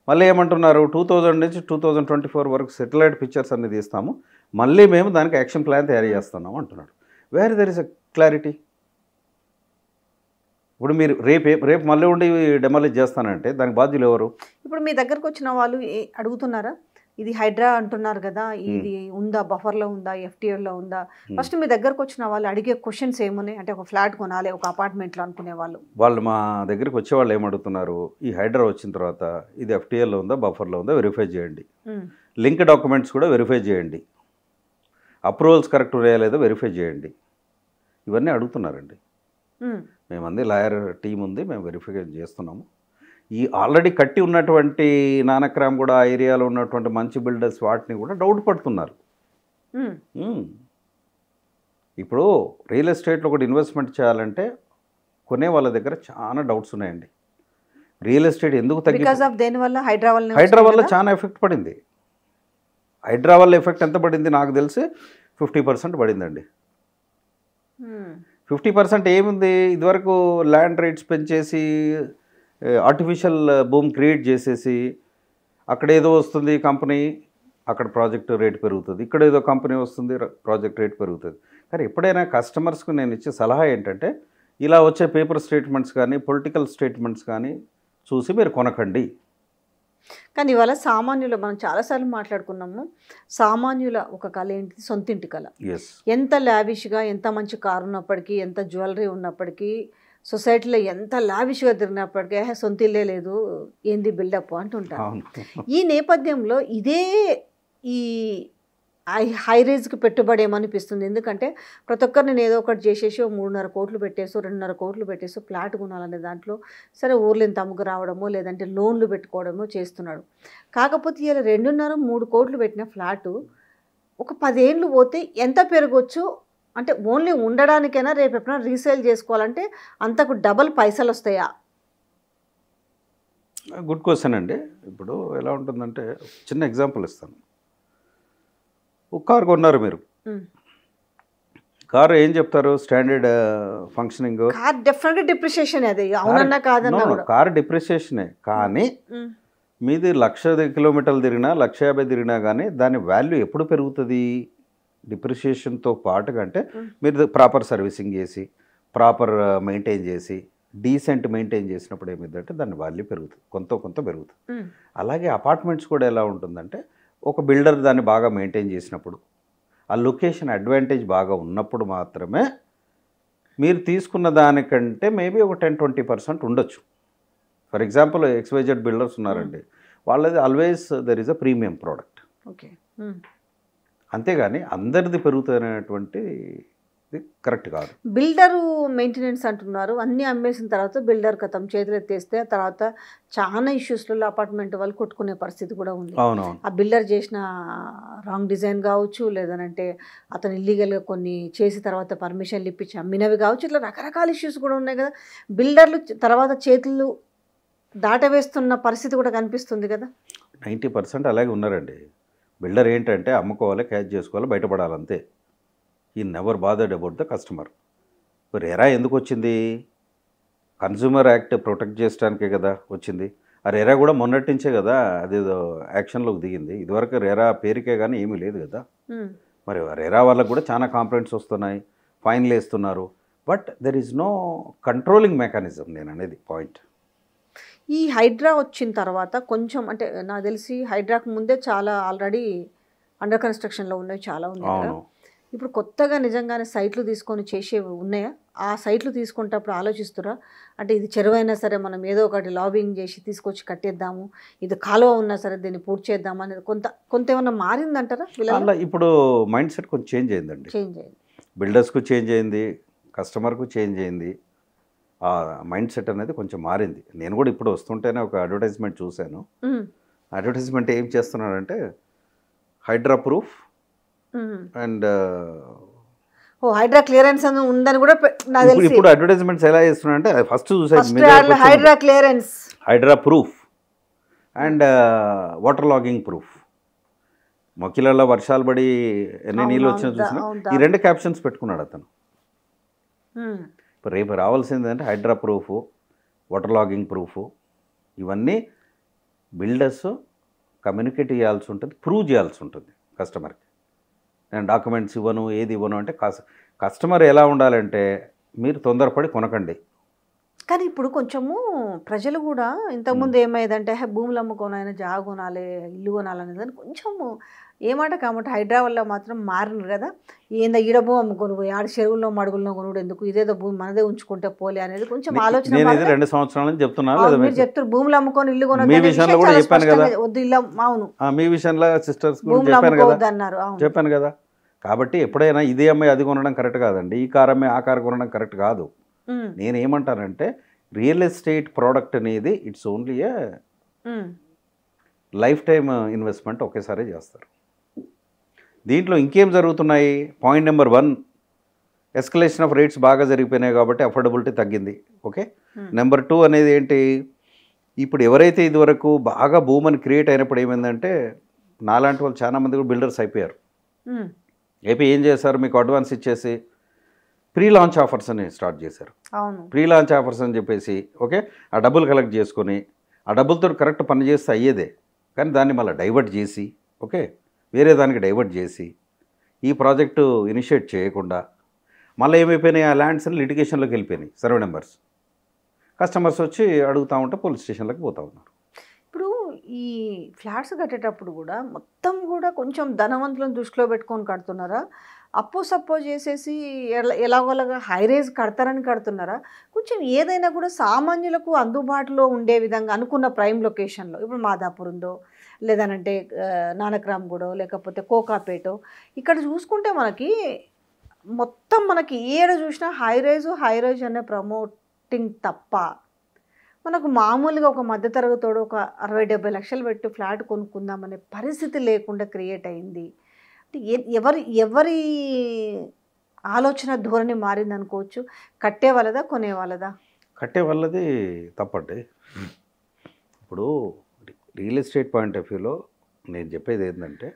మళ్ళీ ఏమంటున్నారు, 2000 నుంచి 2024 వరకు సెటిలైట్ పిక్చర్స్ అన్ని తీస్తాము, మళ్ళీ మేము దానికి యాక్షన్ ప్లాన్ తయారు చేస్తున్నాము అంటున్నాడు. Where there is a clarity? ఇప్పుడు మీరు రేపు మళ్ళీ ఉండి డెమాలిష్ చేస్తానంటే దానికి బాధ్యులు ఎవరు? ఇప్పుడు మీ దగ్గరకు వచ్చిన వాళ్ళు అడుగుతున్నారా, ఇది హైడ్రా అంటున్నారు కదా, ఇది ఉందా, బఫర్లో ఉందా, ఎఫ్టీఎల్లో ఉందా? ఫస్ట్ మీ దగ్గరకు వచ్చిన వాళ్ళు అడిగే క్వశ్చన్స్ ఏమున్నాయి? అంటే ఒక ఫ్లాట్ కొనాలి, ఒక అపార్ట్మెంట్లో అనుకునే వాళ్ళు మా దగ్గరికి వచ్చేవాళ్ళు ఏమడుగుతున్నారు, ఈ హైడ్రా వచ్చిన తర్వాత ఇది ఎఫ్టీఎల్లో ఉందా, బఫర్లో ఉందా వెరిఫై చేయండి, లింక్ డాక్యుమెంట్స్ కూడా వెరిఫై చేయండి, అప్రూవల్స్ కరెక్ట్ ఉన్నాయా లేదో వెరిఫై చేయండి, ఇవన్నీ అడుగుతున్నారండి. మేమంది లాయర్ టీం ఉంది, మేము వెరిఫై చేస్తున్నాము. ఈ ఆల్రెడీ కట్టి ఉన్నటువంటి నానక్రామ్ కూడా ఆ ఏరియాలో ఉన్నటువంటి మంచి బిల్డర్స్ వాటిని కూడా డౌట్ పడుతున్నారు. ఇప్పుడు రియల్ ఎస్టేట్లో ఒకటి ఇన్వెస్ట్మెంట్ చేయాలంటే కొనే వాళ్ళ దగ్గర చాలా డౌట్స్ ఉన్నాయండి. రియల్ ఎస్టేట్ ఎందుకు దేనివల్ల? హైడ్రా వల్ల చాలా ఎఫెక్ట్ పడింది. హైడ్రా వల్ల ఎఫెక్ట్ ఎంత పడింది నాకు తెలిసి 50% పడిందండి. 50% ఏముంది, ఇదివరకు ల్యాండ్ రేట్స్ పెంచేసి ఆర్టిఫిషియల్ బూమ్ క్రియేట్ చేసేసి అక్కడ ఏదో వస్తుంది కంపెనీ, అక్కడ ప్రాజెక్ట్ రేట్ పెరుగుతుంది, ఇక్కడ ఏదో కంపెనీ వస్తుంది, ప్రాజెక్ట్ రేట్ పెరుగుతుంది. కానీ ఎప్పుడైనా కస్టమర్స్కు నేను ఇచ్చే సలహా ఏంటంటే, ఇలా వచ్చే పేపర్ స్టేట్మెంట్స్ కానీ పొలిటికల్ స్టేట్మెంట్స్ కానీ చూసి మీరు కొనకండి. కానీ ఇవాళ సామాన్యులు మనం చాలాసార్లు మాట్లాడుకున్నాము, సామాన్యుల ఒక కళ ఏంటి, సొంతింటి కళ. ఎంత లావిష్గా, ఎంత మంచి కారు ఉన్నప్పటికీ, ఎంత జ్యువెలరీ ఉన్నప్పటికీ, సొసైటీలో ఎంత లావిష్గా తిరిగినప్పటికీ సొంత ఇల్లే లేదు, ఏంది బిల్డప్ అంటుంటారు. ఈ నేపథ్యంలో ఇదే ఈ హై రేజ్కి పెట్టుబడి ఏమనిపిస్తుంది? ఎందుకంటే ప్రతి ఒక్కరు నేను ఏదో ఒకటి చేసేసి 3.5 కోట్లు పెట్టేసి 2.5 కోట్లు పెట్టేసి ఫ్లాట్ కొనాలనే దాంట్లో సరే ఊర్లో ఇంత అమ్ముకు రావడమో లేదంటే లోన్లు పెట్టుకోవడమో చేస్తున్నాడు. కాకపోతే ఇలా 2.5-3 కోట్లు పెట్టిన ఫ్లాటు ఒక 10 ఏళ్ళు పోతే ఎంత పెరగవచ్చు? అంటే ఓన్లీ ఉండడానికైనా రేపు ఎప్పుడైనా రీసేల్ చేసుకోవాలంటే అంతకు డబల్ పైసలు వస్తాయా? గుడ్ క్వశ్చన్ అండి. ఇప్పుడు ఎలా ఉంటుందంటే చిన్న ఎగ్జాంపుల్ ఇస్తాను. ఒక కారు కొన్నారు మీరు, కారు ఏం చెప్తారు, స్టాండర్డ్ ఫంక్షనింగ్, కార్ డెఫినెట్గా డిప్రిషియేషన్, అది అవునన్నా కాదన్నా కారు డిప్రిషియేషనే. కానీ మీది 1,00,000 కిలోమీటర్లు తిరిగినా 1,50,000 తిరిగినా కానీ దాని వాల్యూ ఎప్పుడు పెరుగుతుంది? డిప్రిషియేషన్తో పాటుగా. అంటే మీరు ప్రాపర్ సర్వీసింగ్ చేసి ప్రాపర్ మెయింటైన్ చేసి డీసెంట్ మెయింటైన్ చేసినప్పుడు ఏమిటంటే దాని వాల్యూ పెరుగుతుంది, కొంత పెరుగుతుంది. అలాగే అపార్ట్మెంట్స్ కూడా ఎలా ఉంటుందంటే ఒక బిల్డర్ దాన్ని బాగా మెయింటైన్ చేసినప్పుడు, ఆ లొకేషన్ అడ్వాంటేజ్ బాగా ఉన్నప్పుడు మాత్రమే మీరు తీసుకున్న దానికంటే మేబీ ఒక 10-20% ఉండొచ్చు. ఫర్ ఎగ్జాంపుల్ XYZ బిల్డర్స్ ఉన్నారండి, వాళ్ళది always there is a premium product. Okay, అంతేగాని అందరిది పెరుగుతున్నటువంటి కరెక్ట్ కాదు. బిల్డరు మెయింటెనెన్స్ అంటున్నారు, అన్నీ అమ్మేసిన తర్వాత బిల్డర్ కథం చేతులు ఎత్తేస్తే తర్వాత చాలా ఇష్యూస్లలో అపార్ట్మెంట్ వాళ్ళు కొట్టుకునే పరిస్థితి కూడా ఉంది. అవునవును. ఆ బిల్డర్ చేసిన రాంగ్ డిజైన్ కావచ్చు, లేదనంటే అతను ఇల్లీగల్గా కొన్ని చేసి తర్వాత పర్మిషన్లు ఇప్పించి అమ్మినవి కావచ్చు, ఇట్లా రకరకాల ఇష్యూస్ కూడా ఉన్నాయి కదా. బిల్డర్లు తర్వాత చేతులు దాటవేస్తున్న పరిస్థితి కూడా కనిపిస్తుంది కదా. 90% అలాగే ఉన్నారండి. బిల్డర్ ఏంటంటే అమ్ముకోవాలి, క్యాచ్ చేసుకోవాలి, బయటపడాలంతే. ఈ never bothered about the customer. RERA ఎందుకు వచ్చింది? కన్జ్యూమర్ యాక్ట్ ప్రొటెక్ట్ చేయడానికే కదా వచ్చింది. ఆ రెరా కూడా మొన్నటి నుంచే కదా అదేదో యాక్షన్లోకి దిగింది. ఇదివరకు రెరా పేరుకే కానీ ఏమీ లేదు కదా. మరి రెరా వాళ్ళకు కూడా చాలా కంప్లైంట్స్ వస్తున్నాయి, ఫైన్లు వేస్తున్నారు. But there is no controlling mechanism. నేను అనేది పాయింట్. ఈ హైడ్రా వచ్చిన తర్వాత కొంచెం అంటే నాకు తెలిసి హైడ్రాకు ముందే చాలా ఆల్రెడీ అండర్ కన్స్ట్రక్షన్లో ఉన్నాయి, చాలా ఉన్నాయి కదా. ఇప్పుడు కొత్తగా నిజంగానే సైట్లు తీసుకొని చేసేవి ఉన్నాయా? ఆ సైట్లు తీసుకునేటప్పుడు ఆలోచిస్తురా అంటే ఇది చెరువైనా సరే మనం ఏదో ఒకటి లాబింగ్ చేసి తీసుకొచ్చి కట్టేద్దాము, ఇది కాలువ ఉన్నా సరే దీన్ని పూర్తి చేద్దాము అనేది కొంత ఏమన్నా మారిందంటారా? అలా ఇప్పుడు మైండ్ సెట్ కొంచెం చేంజ్ అయిందండి. చేంజ్ అయింది, బిల్డర్స్కు చేంజ్ అయింది, కస్టమర్కు చేంజ్ అయింది. ఆ మైండ్ సెట్ అనేది కొంచెం మారింది. నేను కూడా ఇప్పుడు వస్తుంటేనే ఒక అడ్వర్టైజ్మెంట్ చూశాను. అడ్వర్టైజ్మెంట్ ఏం చేస్తున్నాడంటే Hydraa proof and Hydraa clearance అని ఉందని కూడా ఇప్పుడు అడ్వర్టైజ్మెంట్స్ ఎలా చేస్తున్నారంటే ఫస్ట్ చూసాను Hydraa clearance, Hydraa proof and water logging proof. మొకిలలో వర్షాలు పడి ఎన్ని నీళ్ళు వచ్చినా అవును, చూసినా అవును, ఈ 2 క్యాప్షన్స్ పెట్టుకున్నాడు అతను. ఉమ్, ఇప్పుడు రేపు రావాల్సింది అంటే Hydra proof, water logging proof, ఇవన్నీ బిల్డర్స్ కమ్యూనికేట్ చేయాల్సి ఉంటుంది, ప్రూవ్ చేయాల్సి ఉంటుంది కస్టమర్కి. నేను డాక్యుమెంట్స్ ఇవ్వను, ఏది ఇవ్వను అంటే కస్టమర్ ఎలా ఉండాలంటే మీరు తొందరపడి కొనకండి. కానీ ఇప్పుడు కొంచెము ప్రజలు కూడా ఇంతకుముందు ఏమయ్యేదంటే భూములు అమ్ముకోనైనా జాగ కొనాలి, ఇల్లు కొనాలనేది అని కొంచెము ఏమాట కాబట్టి హైదరాబాద్లో మాత్రం మారినారు కదా. ఏందా ఈడ భూమి అమ్ముకోను పోయి ఆడ చెరువుల్లో మడుగుల్లో కొనుడు ఎందుకు, ఇదేదో భూమి మనదే ఉంచుకుంటే పోలే అనేది కొంచెం ఆలోచన. నేను ఇది 2 సంవత్సరాల నుంచి చెప్తున్నాను లేదా మీరు చెప్తారు భూములు అమ్ముకొని ఇల్లు మీ విషయంలో కూడా చెప్పాను కదా. వద్దు ఇల్లు అవును మీ విషయంలో సిస్టర్స్ భూములు చెప్పాను కదా, అమ్ముకోవద్దు అన్నారు. అవును చెప్పాను కదా. కాబట్టి ఎప్పుడైనా ఇదే అమ్మాయి అది కొనడం కరెక్ట్ కాదండి, ఈ కారు అమ్మాయి ఆ కారు కొనడం కరెక్ట్ కాదు. ఉమ్, నేను ఏమంటానంటే రియల్ ఎస్టేట్ ప్రోడక్ట్ అనేది it's only A um, life time investment ఒకేసారి చేస్తారు. దీంట్లో ఇంకేం జరుగుతున్నాయి? Point number 1, escalation of rates బాగా జరిగిపోయినాయి కాబట్టి అఫోర్డబిలిటీ తగ్గింది. ఓకే. నెంబర్ 2 అనేది ఏంటి, ఇప్పుడు ఎవరైతే ఇదివరకు బాగా భూమిని క్రియేట్ అయినప్పుడు ఏమైందంటే నాలాంటి వాళ్ళు చాలామంది కూడా బిల్డర్స్ అయిపోయారు. ఉమ్, అయిపోయి ఏం చేశారు, మీకు అడ్వాన్స్ ఇచ్చేసి ప్రీ లాంచ్ ఆఫర్స్ అని స్టార్ట్ చేశారు. అవును ప్రీ లాంచ్ ఆఫర్స్ అని చెప్పేసి ఓకే, ఆ డబ్బులు కలెక్ట్ చేసుకొని ఆ డబ్బులతో కరెక్ట్ పని చేస్తే అయ్యేదే, కానీ దాన్ని మళ్ళీ డైవర్ట్ చేసి ఓకే వేరే దానికి డైవర్ట్ చేసి ఈ ప్రాజెక్టు ఇనిషియేట్ చేయకుండా మళ్ళీ ఏమైపోయినాయి, ఆ ల్యాండ్స్ని లిటిగేషన్లోకి వెళ్ళిపోయినాయి. సర్వే నెంబర్స్ కస్టమర్స్ వచ్చి అడుగుతూ ఉంటే పోలీస్ స్టేషన్లోకి పోతూ ఉన్నారు. ఇప్పుడు ఈ ఫ్లాట్స్ కట్టేటప్పుడు కూడా మొత్తం కూడా కొంచెం ధనవంతులను దృష్టిలో పెట్టుకొని కడుతున్నారా, అప్పో సప్పో చేసేసి ఎలాగోలాగా హై రేజ్ కడతారని కడుతున్నారా, కొంచెం ఏదైనా కూడా సామాన్యులకు అందుబాటులో ఉండే విధంగా అనుకున్న ప్రైమ్ లొకేషన్లో, ఇప్పుడు మాదాపూర్ ఉందో లేదనంటే నానక్రామ్గూడో లేకపోతే కోకాపేటో, ఇక్కడ చూసుకుంటే మనకి మొత్తం మనకి ఏడ చూసినా హై రైజ్ అనే ప్రమోటింగ్ తప్ప మనకు మామూలుగా ఒక మధ్యతరగతోడు ఒక 60-70 లక్షలు పెట్టి ఫ్లాట్ కొనుక్కుందామనే పరిస్థితి లేకుండా క్రియేట్ అయింది. అంటే ఎవరి ఆలోచన ధోరణి మారింది అనుకోవచ్చు. కట్టే వాళ్ళదా కొనే వాళ్ళదా? కట్టే వాళ్ళది తప్పండి. ఇప్పుడు రియల్ ఎస్టేట్ పాయింట్ ఆఫ్ వ్యూలో నేను చెప్పేది ఏంటంటే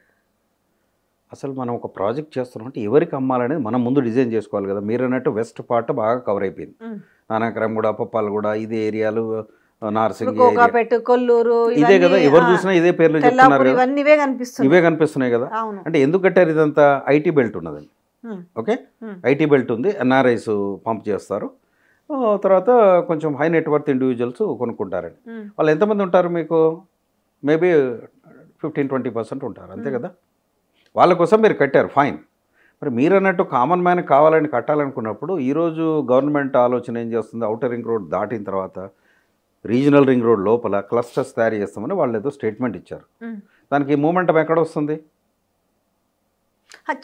అసలు మనం ఒక ప్రాజెక్ట్ చేస్తున్నాం అంటే ఎవరికి అమ్మాలనేది మనం ముందు డిజైన్ చేసుకోవాలి కదా. మీరు అన్నట్టు వెస్ట్ పార్ట్ బాగా కవర్ అయిపోయింది, నానాక్రామ్గూడ, పప్పాలగూడ, ఇదే ఏరియాలు, నార్సింగ్, కొల్లూరు, ఇదే కదా. ఎవరు చూసినా ఇదే పేర్లు చెప్తున్నారు కదా, ఇవే కనిపిస్తున్నాయి కదా. అంటే ఎందుకు కట్టారు ఇదంతా? ఐటీ బెల్ట్ ఉన్నదండి. ఓకే, ఐటీ బెల్ట్ ఉంది, ఎన్ఆర్ఐస్ పంప్ చేస్తారు, తర్వాత కొంచెం హై నెట్వర్త్ ఇండివిజువల్స్ కొనుక్కుంటారండి. వాళ్ళు ఎంతమంది ఉంటారు మీకు? మేబీ 15-20% ఉంటారు, అంతే కదా. వాళ్ళ కోసం మీరు కట్టారు, ఫైన్. మరి మీరు అన్నట్టు కామన్ మ్యాన్ కావాలని కట్టాలనుకున్నప్పుడు ఈరోజు గవర్నమెంట్ ఆలోచన ఏం చేస్తుంది, ఔటర్ రింగ్ రోడ్ దాటిన తర్వాత రీజనల్ రింగ్ రోడ్ లోపల క్లస్టర్స్ తయారు చేస్తామని వాళ్ళు ఏదో స్టేట్మెంట్ ఇచ్చారు. దానికి మూమెంటం ఎక్కడ వస్తుంది?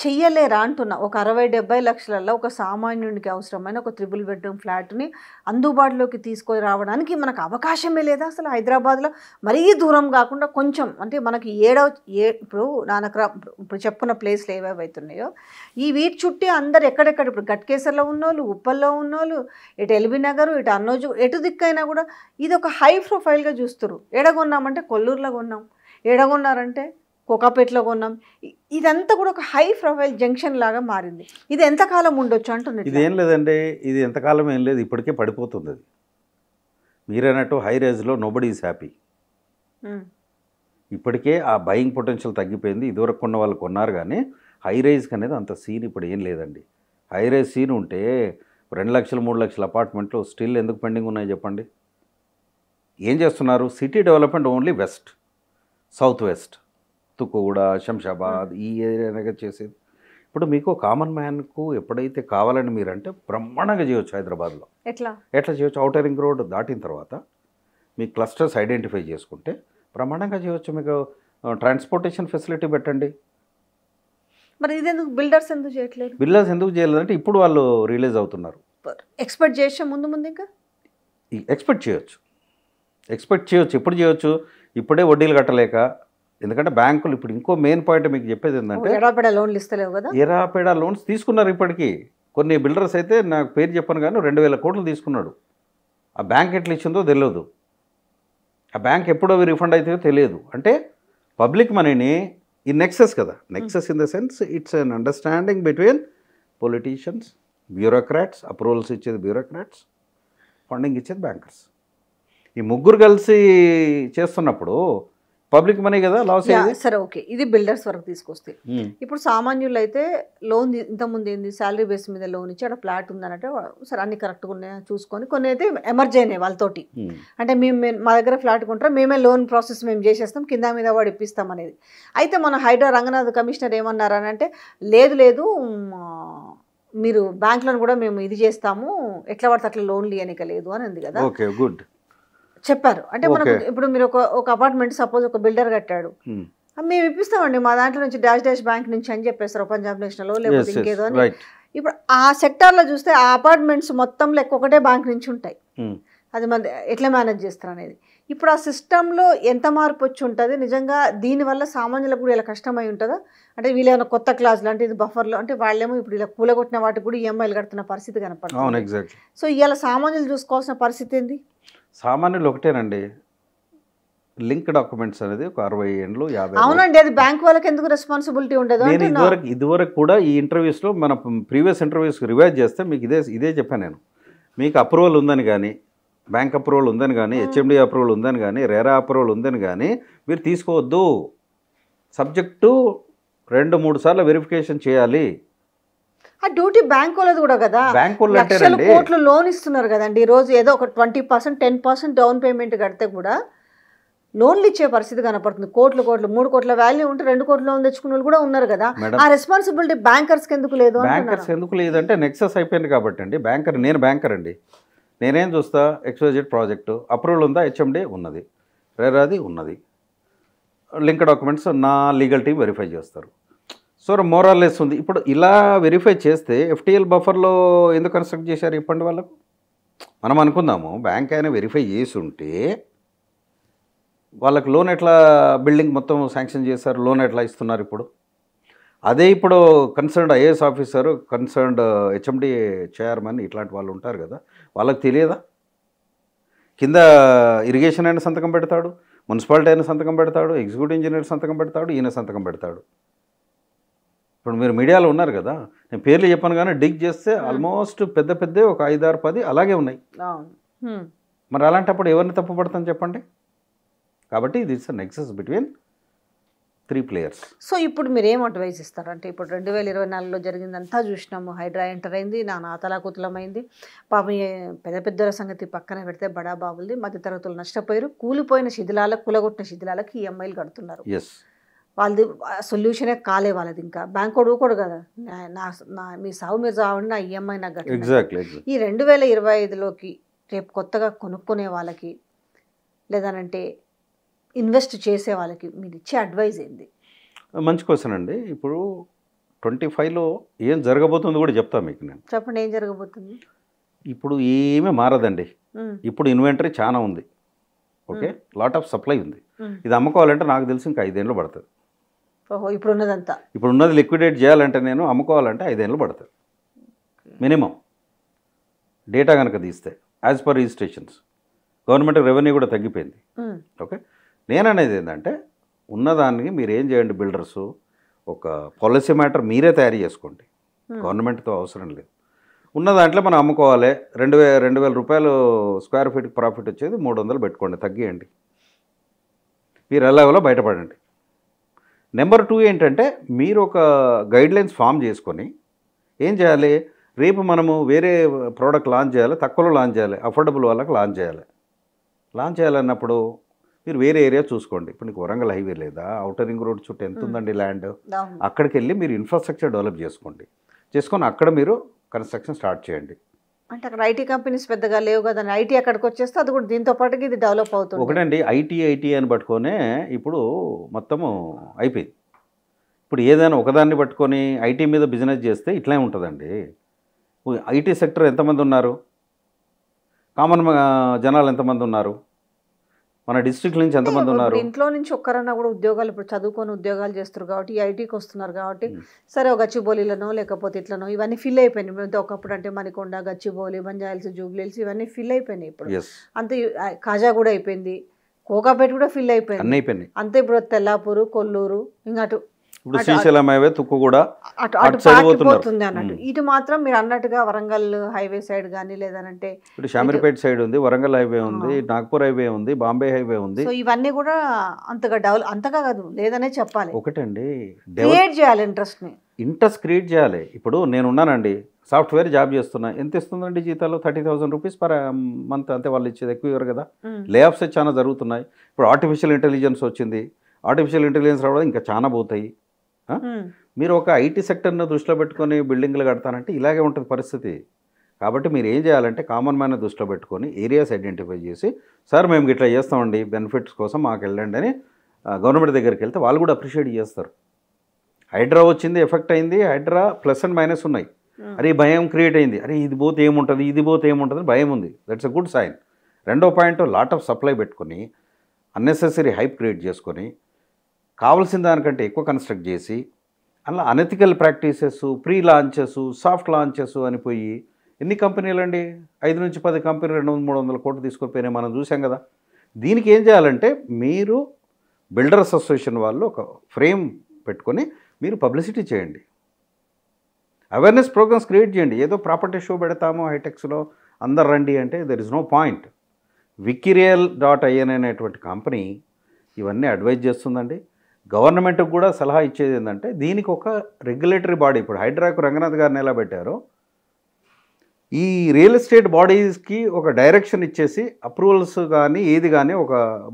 చెయ్యలేరా అంటున్నా. ఒక 60-70 లక్షలలో ఒక సామాన్యునికి అవసరమైన ఒక 3 బెడ్రూమ్ ఫ్లాట్ని అందుబాటులోకి తీసుకొని రావడానికి మనకు అవకాశమే లేదా అసలు? హైదరాబాద్లో మరీ దూరం కాకుండా కొంచెం అంటే మనకి ఇప్పుడు ఇప్పుడు చెప్పుకున్న ప్లేస్లు ఏవేవి అవుతున్నాయో ఈ వీటి చుట్టి అందరు ఎక్కడెక్కడ, ఇప్పుడు గట్కేసర్లో ఉన్నోళ్ళు, ఉప్పల్లో ఉన్నోళ్ళు, ఇటు ఎల్బీ నగరు, ఇటు అన్నోజు, ఎటు దిక్కైనా కూడా ఇది ఒక హై ప్రొఫైల్గా చూస్తారు. ఎడగొన్నామంటే కొల్లూరులో కొన్నాం, ఎడగొన్నారంటే కోకాపేటలో కొన్నాం. ఇదంతా కూడా ఒక హై ప్రొఫైల్ జంక్షన్ లాగా మారింది. ఇది ఎంతకాలం ఉండొచ్చు అంటుంది? ఇది ఏం లేదండి, ఇది ఎంతకాలం ఏం లేదు, ఇప్పటికే పడిపోతుంది. అది మీరన్నట్టు హై రేజ్లో నోబడీ ఈజ్ హ్యాపీ. ఇప్పటికే ఆ బయింగ్ పొటెన్షియల్ తగ్గిపోయింది. ఇదివరకు కొన్న వాళ్ళు కొన్నారు, కానీ హై రైజ్కి అనేది అంత సీన్ ఇప్పుడు ఏం లేదండి. హై రైజ్ సీన్ ఉంటే 2 లక్షలు 3 లక్షల అపార్ట్మెంట్లు స్టిల్ ఎందుకు పెండింగ్ ఉన్నాయి చెప్పండి? ఏం చేస్తున్నారు? City development only west, south west, Tukkuguda, Shamshabad, ఈ ఏరియాగా చేసేది. ఇప్పుడు మీకు కామన్ మ్యాన్కు ఎప్పుడైతే కావాలని మీరంటే బ్రహ్మాండంగా చేయొచ్చు. హైదరాబాద్లో ఎట్లా చేయొచ్చు? ఔటర్ రింగ్ రోడ్ దాటిన తర్వాత మీ క్లస్టర్స్ ఐడెంటిఫై చేసుకుంటే బ్రహ్మాండంగా చేయొచ్చు. మీకు ట్రాన్స్పోర్టేషన్ ఫెసిలిటీ పెట్టండి. మరి ఇది ఎందుకు బిల్డర్స్ ఎందుకు చేయట్లేదు? బిల్డర్స్ ఎందుకు చేయలేదంటే ఇప్పుడు వాళ్ళు రిలీజ్ అవుతున్నారు. ఎక్స్పెక్ట్ చేసే ముందు ఇంకా ఎక్స్పెక్ట్ చేయొచ్చు. ఎప్పుడు చేయొచ్చు? ఇప్పుడే వడ్డీలు కట్టలేక. ఎందుకంటే బ్యాంకులు ఇప్పుడు ఇంకో మెయిన్ పాయింట్ మీకు చెప్పేది ఏంటంటే ఎరాపేడా లోన్లు ఇస్తలేవు కదా. ఎరాపేడా లోన్స్ తీసుకున్నారు ఇప్పటికీ. కొన్ని బిల్డర్స్ అయితే నాకు పేరు చెప్పను కానీ 2000 కోట్లు తీసుకున్నాడు. ఆ బ్యాంక్ ఎట్లా ఇచ్చిందో తెలియదు, ఆ బ్యాంక్ ఎప్పుడో రిఫండ్ అవుతుందో తెలియదు. అంటే పబ్లిక్ మనీని ఈ నెక్సెస్ కదా, nexus in the sense it's an understanding between politicians, bureaucrats, approvals ఇచ్చేది బ్యూరోక్రాట్స్, ఫండింగ్ ఇచ్చేది బ్యాంకర్స్. ఈ ముగ్గురు కలిసి చేస్తున్నప్పుడు పబ్లిక్ మనీ కదా లాస్ అయ్యేది. సరే ఓకే, ఇది బిల్డర్స్ వరకు తీసుకొస్తే ఇప్పుడు సామాన్యులు అయితే లోన్ ఇంతకుముందు ఏంది శాలరీ బేస్ మీద లోన్ ఇచ్చి అక్కడ ఫ్లాట్ ఉందనంటే సరే అన్ని కరెక్ట్గా ఉన్నాయా చూసుకొని, కొన్ని అయితే ఎమర్జ్ అయినాయి వాళ్ళతోటి, అంటే మేము మా దగ్గర ఫ్లాట్ కొంటారా మేమే లోన్ ప్రాసెస్ మేము చేసేస్తాం కింద మీద వాడు ఇప్పిస్తాం అనేది. అయితే మన హైడ్రా రంగనాథ్ కమిషనర్ ఏమన్నారు అని అంటే లేదు మీరు బ్యాంకులను కూడా మేము ఇది చేస్తాము, ఎట్లా పడితే అట్లా లోన్లు ఇవ్వనిక లేదు అని ఉంది కదా. ఓకే, గుడ్ చెప్పారు. అంటే మనకు ఇప్పుడు మీరు ఒక అపార్ట్మెంట్ సపోజ్ ఒక బిల్డర్ కట్టాడు, మేము ఇప్పిస్తామండి మా దాంట్లో నుంచి డాష్ బ్యాంక్ నుంచి అని చెప్పేస్తారు, పంజాబ్ నేషనల్ లేకపోతే ఇంకేదో అని. ఇప్పుడు ఆ సెక్టార్లో చూస్తే ఆ అపార్ట్మెంట్స్ మొత్తం లెక్క ఒకటే బ్యాంక్ నుంచి ఉంటాయి, అది మన ఎట్లా మేనేజ్ చేస్తారు అనేది. ఇప్పుడు ఆ సిస్టంలో ఎంత మార్పు వచ్చి ఉంటుంది నిజంగా, దీనివల్ల సామాన్యులకు కూడా ఇలా కష్టమై ఉంటుందా? అంటే వీళ్ళేమైనా కొత్త క్లాసులు అంటే ఇది బఫర్లో, అంటే వాళ్ళేమో ఇప్పుడు ఇలా కూలగొట్టిన వాటికి కూడా ఈఎంఐలు కడుతున్న పరిస్థితి కనపడుతుంది. సో ఇలా సామాన్యులు చూసుకోవాల్సిన పరిస్థితి ఏంది? సామాన్యులు ఒకటేనండి, లింక్ డాక్యుమెంట్స్ అనేది ఒక 60 ఏళ్ళు 50. అవునండి, అది బ్యాంక్ వాళ్ళకి ఎందుకు రెస్పాన్సిబిలిటీ ఉండదు? నేను ఇదివరకు కూడా ఈ ఇంటర్వ్యూస్లో మన ప్రీవియస్ ఇంటర్వ్యూస్ రివైజ్ చేస్తే మీకు ఇదే చెప్పాను నేను. మీకు అప్రూవల్ ఉందని కానీ, బ్యాంక్ అప్రూవల్ ఉందని కానీ, హెచ్ఎండి అప్రూవల్ ఉందని కానీ, రెరా అప్రూవల్ ఉందని కానీ మీరు తీసుకోవద్దు. సబ్జెక్టు 2-3 సార్లు వెరిఫికేషన్ చేయాలి. ఆ డ్యూటీ బ్యాంక్ వాళ్ళది కూడా కదా. బ్యాంక్ వాళ్ళు లక్షల కోట్లు లోన్ ఇస్తున్నారు కదండి. ఈ రోజు ఏదో ఒక 20%, 10% డౌన్ పేమెంట్ కడితే కూడా లోన్లు ఇచ్చే పరిస్థితి కనపడుతుంది. కోట్లు 3 కోట్ల వాల్యూ ఉంటే 2 కోట్ల లోన్ తెచ్చుకున్న వాళ్ళు కూడా ఉన్నారు కదా. ఆ రెస్పాన్సిబిలిటీ బ్యాంకర్స్కి ఎందుకు లేదు? బ్యాంకర్స్ ఎందుకు లేదంటే నెక్సెస్ అయిపోయింది కాబట్టి అండి. నేను బ్యాంకర్ అండి, నేనేం చూస్తా, XYZ ప్రాజెక్టు అప్రూవల్ ఉందా, హెచ్ఎండి ఉన్నది, రెరాది ఉన్నది, లింక్ డాక్యుమెంట్స్ నా లీగల్ టీం వెరిఫై చేస్తారు. సో మోరాల్లెస్ ఉంది. ఇప్పుడు ఇలా వెరిఫై చేస్తే ఎఫ్టీఎల్ బఫర్లో ఎందుకు కన్స్ట్రక్ట్ చేశారు ఇప్పటి వాళ్ళకు? మనం అనుకుందాము బ్యాంక్ అయినా వెరిఫై చేసి ఉంటే వాళ్ళకి లోన్ ఎట్లా, బిల్డింగ్ మొత్తం శాంక్షన్ చేశారు, లోన్ ఎట్లా ఇస్తున్నారు ఇప్పుడు? అదే ఇప్పుడు concerned IAS officer, concerned HMD chairman ఇట్లాంటి వాళ్ళు ఉంటారు కదా, వాళ్ళకి తెలియదా? కింద ఇరిగేషన్ అయినా సంతకం పెడతాడు, మున్సిపాలిటీ అయినా సంతకం పెడతాడు, ఎగ్జిక్యూటివ్ ఇంజనీర్ సంతకం పెడతాడు, ఈయన సంతకం పెడతాడు. ఇప్పుడు మీరు మీడియాలో ఉన్నారు కదా, నేను పేర్లు చెప్పాను కానీ డిగ్ చేస్తే ఆల్మోస్ట్ పెద్ద ఒక 5-6-10 అలాగే ఉన్నాయి. మరి అలాంటప్పుడు ఎవరిని తప్పు పడతాను చెప్పండి? కాబట్టి ఇది it's nexus between 3 players. So ఇప్పుడు మీరు ఏం అడ్వైజ్ ఇస్తారు? అంటే ఇప్పుడు 2024లో జరిగిందంతా చూసినాము, హైడ్రా ఎంటర్ అయింది, అతలాకుతలమైంది, పాపం పెద్దల సంగతి పక్కన పెడితే బడాబాబులది, మధ్యతరగతులు నష్టపోయారు, కూలిపోయిన శిథిలాలకు, కూలగొట్టిన శిథిలాలకు ఈఎంఐలు కడుతున్నారు. వాళ్ళది సొల్యూషనే కాలే వాళ్ళది. ఇంకా బ్యాంక్ ఊరుకోడు కదా, మీ సాగు మీరు చావండి, నా ఈఎంఐ నాకు కట్టండి. ఈ 2025లోకి రేపు కొత్తగా కొనుక్కునే వాళ్ళకి లేదనంటే ఇన్వెస్ట్ చేసే వాళ్ళకి మీరు ఇచ్చే అడ్వైజ్ ఏంది? మంచి క్వశ్చన్ అండి. ఇప్పుడు 25లో ఏం జరగబోతుందో కూడా చెప్తాను మీకు నేను. చెప్పండి, ఏం జరగబోతుంది? ఇప్పుడు ఏమీ మారదండి. ఇప్పుడు ఇన్వెంటరీ చాలా ఉంది, ఓకే, లాట్ ఆఫ్ సప్లై ఉంది. ఇది అమ్ముకోవాలంటే నాకు తెలిసి ఇంకా 5 ఏళ్ళు పడుతుంది. ఓహో, ఇప్పుడు ఉన్నది లిక్విడేట్ చేయాలంటే, నేను అమ్ముకోవాలంటే 5 ఏళ్ళు పడుతుంది మినిమం, డేటా కనుక తీస్తే as per registrations. Government revenue కూడా తగ్గిపోయింది. ఓకే, నేననేది ఏంటంటే ఉన్నదానికి మీరు ఏం చేయండి, బిల్డర్సు ఒక పాలసీ మ్యాటర్ మీరే తయారు చేసుకోండి, గవర్నమెంట్తో అవసరం లేదు. ఉన్న దాంట్లో మనం అమ్ముకోవాలి, 2,000 రూపాయలు స్క్వేర్ ఫీట్కి ప్రాఫిట్ వచ్చేది 300 పెట్టుకోండి, తగ్గియండి, మీరు ఎలాగోలా బయటపడండి. నెంబర్ 2 ఏంటంటే మీరు ఒక గైడ్లైన్స్ ఫామ్ చేసుకొని ఏం చేయాలి, రేపు మనము వేరే ప్రోడక్ట్ లాంచ్ చేయాలి, తక్కువలో లాంచ్ చేయాలి, అఫోర్డబుల్ వాళ్ళకి లాంచ్ చేయాలన్నప్పుడు మీరు వేరే ఏరియా చూసుకోండి. ఇప్పుడు నీకు వరంగల్ హైవే లేదా, అవుటర్ రింగ్ రోడ్ చుట్టూ ఎంత ఉందండి ల్యాండ్, అక్కడికి వెళ్ళి మీరు ఇన్ఫ్రాస్ట్రక్చర్ డెవలప్ చేసుకొని అక్కడ మీరు కన్స్ట్రక్షన్ స్టార్ట్ చేయండి. అంటే అక్కడ ఐటీ కంపెనీస్ పెద్దగా లేవు కదా, ఐటీ అక్కడికి వచ్చేస్తే అది కూడా దీంతో పాటుకి ఇది డెవలప్ అవుతుంది. ఒకటండి, ఐటీ అని పట్టుకొనే ఇప్పుడు మొత్తము అయిపోయింది. ఇప్పుడు ఏదైనా ఒకదాన్ని పట్టుకొని ఐటీ మీద బిజినెస్ చేస్తే ఇట్లే ఉంటుందండి. ఐటీ సెక్టర్ ఎంతమంది ఉన్నారు, కామన్ జనాలు ఎంతమంది ఉన్నారు, మన డిస్ట్రిక్ట్ నుంచి ఎంతమంది ఉన్నారు? ఇంట్లో నుంచి ఒక్కరన్నా కూడా ఉద్యోగాలు, ఇప్పుడు చదువుకొని ఉద్యోగాలు చేస్తారు కాబట్టి ఐటీకి వస్తున్నారు కాబట్టి సరే ఒక గచ్చిబౌలిలోనో లేకపోతే ఇట్లనో ఇవన్నీ ఫిల్ అయిపోయినాయి. ఒకప్పుడు అంటే మణికొండ, గచ్చిబౌలి, బంజాయిల్స్, జూబ్లీహిల్స్ ఇవన్నీ ఫిల్ అయిపోయినాయి. ఇప్పుడు అంతే, కాజా కూడా అయిపోయింది, కోకాపేట కూడా ఫిల్ అయిపోయింది, అంతే. ఇప్పుడు తెల్లాపూరు, కొల్లూరు, ఇంకా అటు ఇప్పుడు శ్రీశైలం హైవే తుక్కు కూడా అటు పాకిపోతుంది అన్నట్టు. ఇటు మాత్రం మీరు అన్నట్టుగా వరంగల్ హైవే సైడ్ కానీ లేదనంటే ఇప్పుడు షామీర్పేట సైడ్ ఉంది, వరంగల్ హైవే ఉంది, నాగ్పూర్ హైవే ఉంది, బాంబే హైవే ఉంది. సో ఇవన్నీ కూడా అంతగా కాదు లేదనే చెప్పాలి. ఒకటండి, క్రియేట్ చేయాలి ఇంట్రెస్ట్ క్రియేట్ చేయాలి. ఇప్పుడు నేను ఉన్నానండి, సాఫ్ట్వేర్ జాబ్ చేస్తున్నా, ఎంత ఇస్తుందండి జీతాలు? 30,000 రూపీస్ పర్ మంత్, అంతే. వాళ్ళు ఇచ్చేది ఎక్కువ ఇవ్వరు కదా. లే ఆఫ్స్ చాలా జరుగుతున్నాయి. ఇప్పుడు ఆర్టిఫిషియల్ ఇంటెలిజెన్స్ వచ్చింది, ఆర్టిఫిషియల్ ఇంటెలిజెన్స్ రావడం ఇంకా చాలా పోతాయి. మీరు ఒక ఐటీ సెక్టర్ను దృష్టిలో పెట్టుకొని బిల్డింగ్లు కడతానంటే ఇలాగే ఉంటుంది పరిస్థితి. కాబట్టి మీరు ఏం చేయాలంటే కామన్ మ్యాన్ దృష్టిలో పెట్టుకొని ఏరియాస్ ఐడెంటిఫై చేసి, సార్ మేము ఇట్లా చేస్తామండి బెనిఫిట్స్ కోసం మాకు వెళ్ళండి అని గవర్నమెంట్ దగ్గరికి వెళ్తే వాళ్ళు కూడా అప్రిషియేట్ చేస్తారు. హైడ్రా వచ్చింది, ఎఫెక్ట్ అయింది. హైడ్రా ప్లస్ అండ్ మైనస్ ఉన్నాయి. అరే భయం క్రియేట్ అయింది, అరే ఇది పోతే ఏముంటుంది, ఇది పోతే ఏముంటుంది భయం ఉంది. That's a good sign. రెండో పాయింట్, లాట్ ఆఫ్ సప్లై పెట్టుకొని అన్నెసెసరీ హైప్ క్రియేట్ చేసుకొని కావాల్సిన దానికంటే ఎక్కువ కన్స్ట్రక్ట్ చేసి అలా unethical practices, pre launches, soft launches అని పోయి ఎన్ని కంపెనీలు అండి, 5 నుంచి 10 కంపెనీలు 200-300 కోట్లు తీసుకొని మనం చూసాం కదా. దీనికి ఏం చేయాలంటే మీరు బిల్డర్స్ అసోసియేషన్ వాళ్ళు ఒక ఫ్రేమ్ పెట్టుకొని మీరు పబ్లిసిటీ చేయండి, అవేర్నెస్ ప్రోగ్రామ్స్ క్రియేట్ చేయండి. ఏదో ప్రాపర్టీ షో పెడతాము హైటెక్స్లో అందరు రండి అంటే there is no point. Wikirial.in అనేటువంటి కంపెనీ ఇవన్నీ అడ్వైజ్ చేస్తుందండి. గవర్నమెంట్కి కూడా సలహా ఇచ్చేది ఏంటంటే దీనికి ఒక రెగ్యులేటరీ బాడీ, ఇప్పుడు హైడ్రాకు రంగనాథ్ గారిని ఎలా పెట్టారో ఈ రియల్ ఎస్టేట్ బాడీస్కి ఒక డైరెక్షన్ ఇచ్చేసి అప్రూవల్స్ కానీ ఏది కానీ ఒక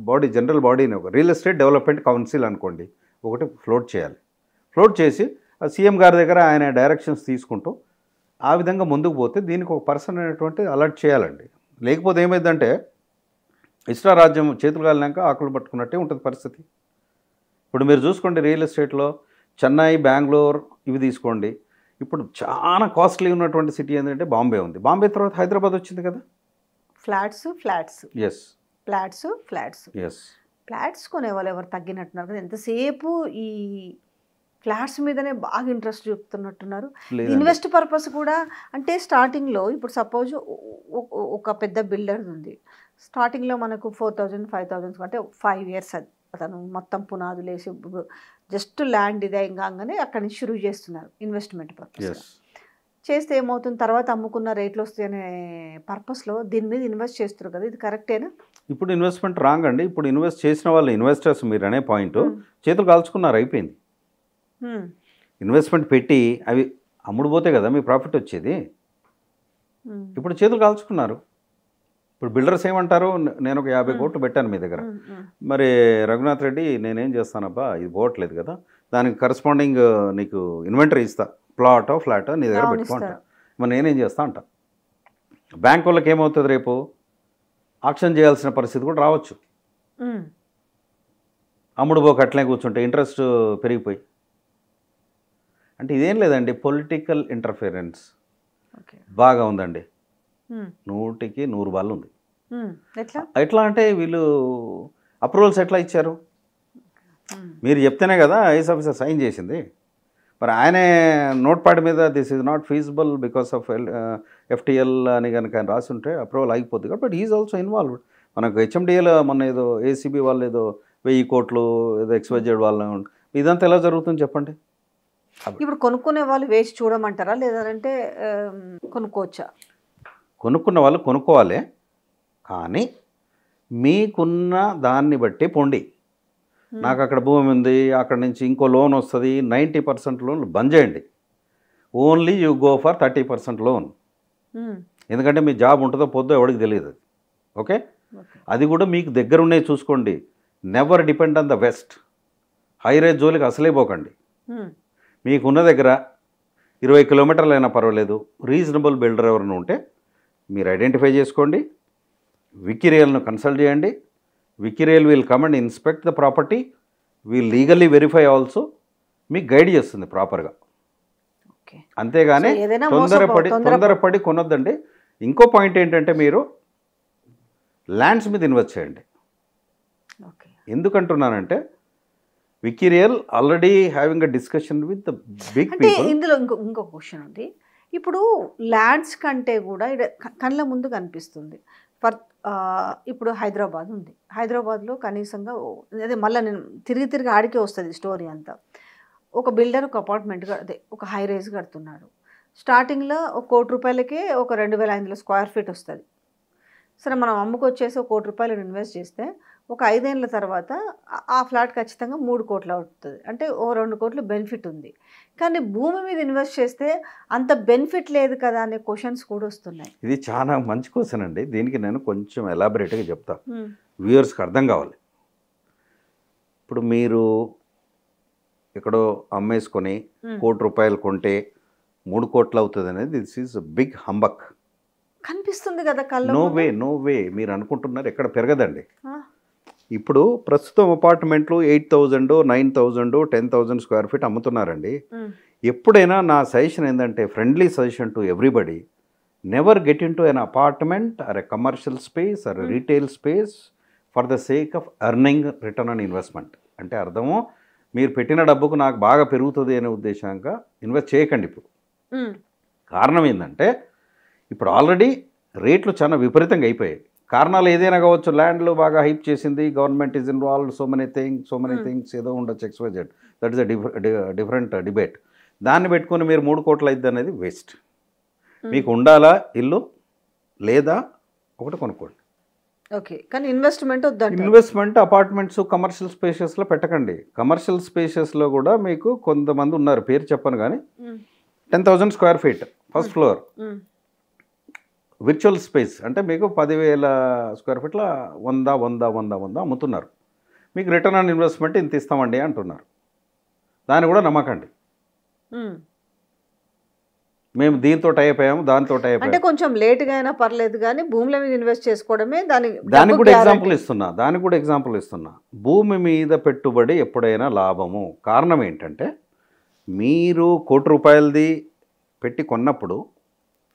బాడీ, జనరల్ బాడీని, ఒక రియల్ ఎస్టేట్ డెవలప్మెంట్ కౌన్సిల్ అనుకోండి, ఒకటి ఫ్లోట్ చేయాలి. ఫ్లోట్ చేసి సీఎం గారి దగ్గర ఆయన డైరెక్షన్స్ తీసుకుంటూ ఆ విధంగా ముందుకు పోతే దీనికి ఒక పర్సన్ అనేటువంటి అలర్ట్ చేయాలండి. లేకపోతే ఏమైందంటే ఇష్టారాజ్యం చేతులు కాలినాక ఆకులు పట్టుకున్నట్టే ఉంటుంది పరిస్థితి. ఇప్పుడు మీరు చూసుకోండి రియల్ ఎస్టేట్లో చెన్నై, బెంగళూరు ఇవి తీసుకోండి. ఇప్పుడు చాలా కాస్ట్లీ ఉన్నటువంటి సిటీ ఏంటంటే బాంబే ఉంది. బాంబే తర్వాత హైదరాబాద్ వచ్చింది కదా. ఫ్లాట్స్ ఎస్ ఫ్లాట్స్ కొనేవాళ్ళు ఎవరు తగ్గినట్టున్నారు కదా. ఎంతసేపు ఈ ఫ్లాట్స్ మీదనే బాగా ఇంట్రెస్ట్ చూపుతున్నట్టున్నారు. ఇన్వెస్ట్ పర్పస్ కూడా అంటే స్టార్టింగ్లో ఇప్పుడు సపోజ్ ఒక పెద్ద బిల్డర్ ఉంది, స్టార్టింగ్లో మనకు 4,000 5,000 అంటే 5 years అతను మొత్తం పునాదులు వేసి జస్ట్ ల్యాండ్ ఇదే కాగానే అక్కడి నుంచి షురూ చేస్తున్నారు ఇన్వెస్ట్మెంట్ పర్పస్. చేస్తే ఏమవుతుంది, తర్వాత అమ్ముకున్న రేట్లు వస్తాయి అనే పర్పస్లో దీని మీద ఇన్వెస్ట్ చేస్తారు కదా. ఇది కరెక్టేనా? ఇప్పుడు ఇన్వెస్ట్మెంట్ రాంగ్ అండి. ఇప్పుడు ఇన్వెస్ట్ చేసిన వాళ్ళు ఇన్వెస్టర్స్ మీరు అనే పాయింట్ చేతులు కాల్చుకున్నారు, అయిపోయింది. ఇన్వెస్ట్మెంట్ పెట్టి అవి అమ్ముడుపోతే కదా మీ ప్రాఫిట్ వచ్చేది. ఇప్పుడు చేతులు కాల్చుకున్నారు. ఇప్పుడు బిల్డర్స్ ఏమంటారు, నేను ఒక 50 కోట్లు పెట్టాను మీ దగ్గర, మరి రఘునాథ్ రెడ్డి నేనేం చేస్తానబ్బా ఇది పోవట్లేదు కదా, దానికి కరస్పాండింగ్ నీకు ఇన్వెంటరీ ఇస్తా, ప్లాటో ఫ్లాటో నీ దగ్గర పెట్టుకుంటా, మరి నేనేం చేస్తా అంట. బ్యాంక్ వాళ్ళకి ఏమవుతుంది, రేపు ఆక్షన్ చేయాల్సిన పరిస్థితి కూడా రావచ్చు. అమ్ముడు పోక అట్లే కూర్చుంటే ఇంట్రెస్ట్ పెరిగిపోయి. అంటే ఇదేం లేదండి, పొలిటికల్ ఇంటర్ఫిరెన్స్ బాగా ఉందండి. 100కి 100 బాల్ ఉంది. ఎట్లా అంటే వీళ్ళు అప్రూవల్స్ ఎట్లా ఇచ్చారు, మీరు చెప్తేనే కదా ఐఏఎస్ ఆఫీసర్ సైన్ చేసింది. మరి ఆయనే నోట్ ప్యాడ్ మీద this is not feasible because of FTL అని కనుక ఆయన రాసి ఉంటే అప్రూవల్ ఆగిపోద్ది. But is also involved. మనకు HMDAలో మొన్న ఏదో ACB వాళ్ళు ఏదో 1000 కోట్లు ఏదో XYZ వాళ్ళు, ఇదంతా ఎలా జరుగుతుంది చెప్పండి. ఇప్పుడు కొనుక్కునే వాళ్ళు వేసి చూడమంటారా, లేదంటే కొనుక్కోవచ్చా? కొనుక్కున్న వాళ్ళు కొనుక్కోవాలి, కానీ మీకున్న దాన్ని బట్టి పొండి. నాకు అక్కడ భూమి ఉంది, అక్కడ నుంచి ఇంకో లోన్ వస్తుంది, 90% లోన్లు బంద్ చేయండి. Only you go for 30% loan. ఎందుకంటే మీ జాబ్ ఉంటుందో పొద్దో ఎవరికి తెలియదు. ఓకే, అది కూడా మీకు దగ్గర ఉన్నాయి చూసుకోండి. Never depend on the west. High range జోలికి అసలే పోకండి. మీకున్న దగ్గర 20 కిలోమీటర్లు అయినా పర్వాలేదు, రీజనబుల్ బిల్డర్ ఎవరైనా ఉంటే మీరు ఐడెంటిఫై చేసుకోండి. వికిరియల్ను కన్సల్ట్ చేయండి. వికిరియల్ will come and inspect the property, will legally verify also, మీకు గైడ్ చేస్తుంది ప్రాపర్గా. అంతేగాని తొందరపడి కొనొద్దండి. ఇంకో పాయింట్ ఏంటంటే మీరు ల్యాండ్స్ మీద ఇన్వెస్ట్ చేయండి. ఎందుకంటున్నానంటే వికిరియల్ already having a discussion with the big people. ఇందులో ఇంకో క్వశ్చన్ ఉంది. ఇప్పుడు ల్యాండ్స్ కంటే కూడా కళ్ళ ముందు కనిపిస్తుంది. ఇప్పుడు హైదరాబాద్ ఉంది, హైదరాబాద్లో కనీసంగా అదే మళ్ళీ నేను తిరిగి ఆడికే వస్తుంది స్టోరీ అంతా. ఒక బిల్డర్ ఒక అపార్ట్మెంట్ అదే ఒక హై రైజ్ కడుతున్నారు. స్టార్టింగ్లో ఒక ₹1,00,00,000కే ఒక 2,500 స్క్వేర్ ఫీట్ వస్తుంది. సరే మనం అమ్ముకొచ్చేసి ఒక ₹1,00,00,000 ఇన్వెస్ట్ చేస్తే ఒక 5 ఏళ్ల తర్వాత ఆ ఫ్లాట్ ఖచ్చితంగా 3 కోట్లు అవుతుంది. అంటే ఓ 2 కోట్లు బెనిఫిట్ ఉంది. కానీ భూమి మీద ఇన్వెస్ట్ చేస్తే అంత బెనిఫిట్ లేదు కదా అనే క్వశ్చన్స్ కూడా వస్తున్నాయి. ఇది చాలా మంచి క్వశ్చన్ అండి. దీనికి నేను కొంచెం ఎలాబరేట్గా చెప్తా, వ్యూయర్స్కి అర్థం కావాలి. ఇప్పుడు మీరు ఎక్కడో అమ్మేసుకొని ₹1,00,00,000 కొంటే 3 కోట్లు అవుతుంది అనేది దిస్ ఈజ్ బిగ్ హంబక్. కనిపిస్తుంది కదా కళ్ళ. నో వే మీరు అనుకుంటున్నారు, ఎక్కడ పెరగదండి. ఇప్పుడు ప్రస్తుతం అపార్ట్మెంట్లు 8,000, 9,000, 10,000 స్క్వేర్ ఫీట్ అమ్ముతున్నారండి. ఎప్పుడైనా నా సజెషన్ ఏంటంటే, friendly suggestion to everybody, never get in to an apartment or a commercial space or retail space for the sake of earning return on investment. అంటే అర్థము, మీరు పెట్టిన డబ్బుకు నాకు బాగా పెరుగుతుంది అనే ఉద్దేశంగా ఇన్వెస్ట్ చేయకండి. ఇప్పుడు కారణం ఏంటంటే, ఇప్పుడు ఆల్రెడీ రేట్లు చాలా విపరీతంగా అయిపోయాయి. కారణాలు ఏదైనా కావచ్చు, ల్యాండ్లు బాగా హైప్ చేసింది, government is involved, so many things ఏదో ఉండొచ్చు, XYZ. That is a different debate. దాన్ని పెట్టుకుని మీరు 3 కోట్లు అయింది అనేది వేస్ట్. మీకు ఉండాలా ఇల్లు, లేదా ఒకటి కొనుక్కోండి. ఓకే, కానీ ఇన్వెస్ట్మెంట్ వద్దండి. ఇన్వెస్ట్మెంట్ అపార్ట్మెంట్స్ కమర్షియల్ స్పేసెస్లో పెట్టకండి. కమర్షియల్ స్పేసెస్లో కూడా మీకు కొంతమంది ఉన్నారు, పేరు చెప్పను కానీ, 10,000 square feet first floor virtual space అంటే మీకు 10,000 స్క్వేర్ ఫీట్ల 100 అమ్ముతున్నారు. మీకు రిటర్న్ ఆన్ ఇన్వెస్ట్మెంట్ ఇంత ఇస్తామండి అంటున్నారు. దాన్ని కూడా నమ్మకండి. మేము దీంతో అయిపోయాము, దాంతో అంటే అయిపోయాము. కొంచెం లేట్గా అయినా పర్లేదు కానీ భూముల మీద ఇన్వెస్ట్ చేసుకోవడమే దానికి కూడా ఎగ్జాంపుల్ ఇస్తున్నా. భూమి మీద పెట్టుబడి ఎప్పుడైనా లాభము. కారణం ఏంటంటే, మీరు ₹1,00,00,000 పెట్టి కొన్నప్పుడు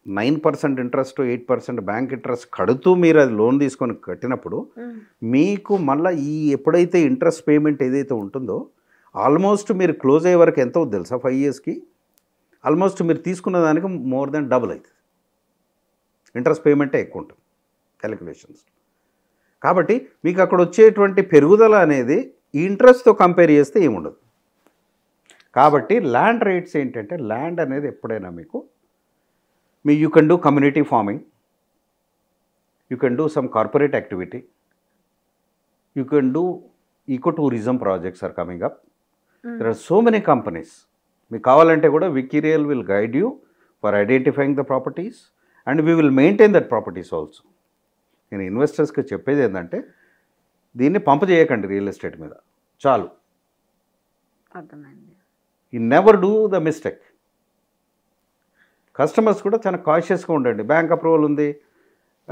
9% ఇంట్రెస్ట్, 8% బ్యాంక్ ఇంట్రెస్ట్ కడుతూ మీరు అది లోన్ తీసుకొని కట్టినప్పుడు మీకు మళ్ళీ ఈ ఎప్పుడైతే ఇంట్రెస్ట్ పేమెంట్ ఏదైతే ఉంటుందో, ఆల్మోస్ట్ మీరు క్లోజ్ అయ్యే వరకు ఎంత అవుతుంది తెలుసా? 5 ఇయర్స్కి ఆల్మోస్ట్ మీరు తీసుకున్న దానికి మోర్ దెన్ డబుల్ అవుతుంది. ఇంట్రెస్ట్ పేమెంటే ఎక్కువ ఉంటుంది క్యాలిక్యులేషన్స్. కాబట్టి మీకు అక్కడ వచ్చేటువంటి పెరుగుదల అనేది ఈ ఇంట్రెస్ట్తో కంపేర్ చేస్తే ఏముండదు. కాబట్టి ల్యాండ్ రేట్స్ ఏంటంటే, ల్యాండ్ అనేది ఎప్పుడైనా మీకు you can do community farming, you can do some corporate activity, you can do ecotourism projects are coming up. There are so many companies. మీకు కావాలంటే కూడా Vikirial will guide you for identifying the properties and we will maintain that properties also. నేను ఇన్వెస్టర్స్కి చెప్పేది ఏంటంటే, దీన్ని పంపు చేయకండి real estate మీద, చాలు. అర్థమైంది. You never do the mistake. Customers కూడా చాలా కాషియస్గా ఉండండి. బ్యాంక్ అప్రూవల్ ఉంది,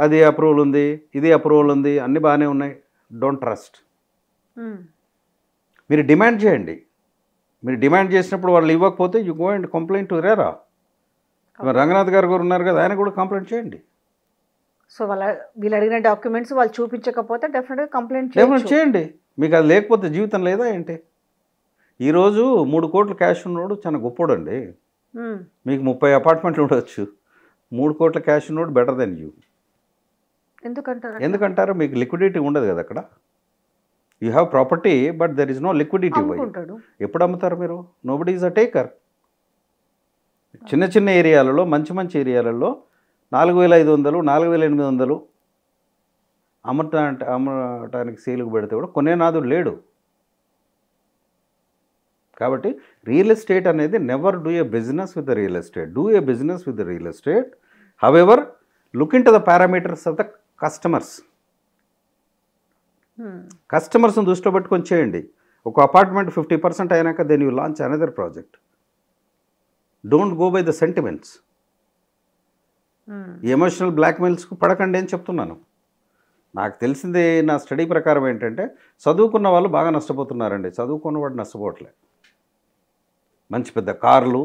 అది అప్రూవల్ ఉంది, ఇది అప్రూవల్ ఉంది, అన్నీ బాగానే ఉన్నాయి. Don't trust. మీరు డిమాండ్ చేయండి. మీరు డిమాండ్ చేసినప్పుడు వాళ్ళు ఇవ్వకపోతే you go and complaint to RERA. Ranganath గారు ఉన్నారు కదా, ఆయన కూడా కంప్లైంట్ చేయండి. సో వీళ్ళు అడిగిన డాక్యుమెంట్స్ వాళ్ళు చూపించకపోతే డెఫినెట్గా కంప్లైంట్ చేయండి. మీకు అది లేకపోతే జీవితం లేదా ఏంటి? ఈరోజు 3 కోట్ల క్యాష్ ఉన్నోడు చాలా గొప్పోడండి. మీకు 30 అపార్ట్మెంట్లు ఉండొచ్చు, 3 కోట్ల క్యాష్ ఉన్నోడు బెటర్ దెన్ యూ. ఎందుకంటారు? మీకు లిక్విడిటీ ఉండదు కదా అక్కడ. You have property but there is no liquidity. ఎప్పుడు అమ్ముతారు మీరు? Nobody is a taker. చిన్న ఏరియాలలో, మంచి ఏరియాలలో 4,500, 4,800 అమ్మటానికి సేలుకు పెడితే కూడా కొనే నాదుడు లేడు. కాబట్టి రియల్ ఎస్టేట్ అనేది never do a business with the real estate. Do a business with the real estate. However look into the parameters of the customers. కస్టమర్స్ని దృష్టిలో పెట్టుకొని చేయండి. ఒక అపార్ట్మెంట్ 50% అయినాక then you launch another project. Don't go by the sentiments. Emotional బ్లాక్మెయిల్స్కు పడకండి అని చెప్తున్నాను. నాకు తెలిసింది, నా స్టడీ ప్రకారం ఏంటంటే, చదువుకున్న వాళ్ళు బాగా నష్టపోతున్నారండి. చదువుకున్నవాడు నష్టపోవట్లేదు. మంచి పెద్ద కార్లు,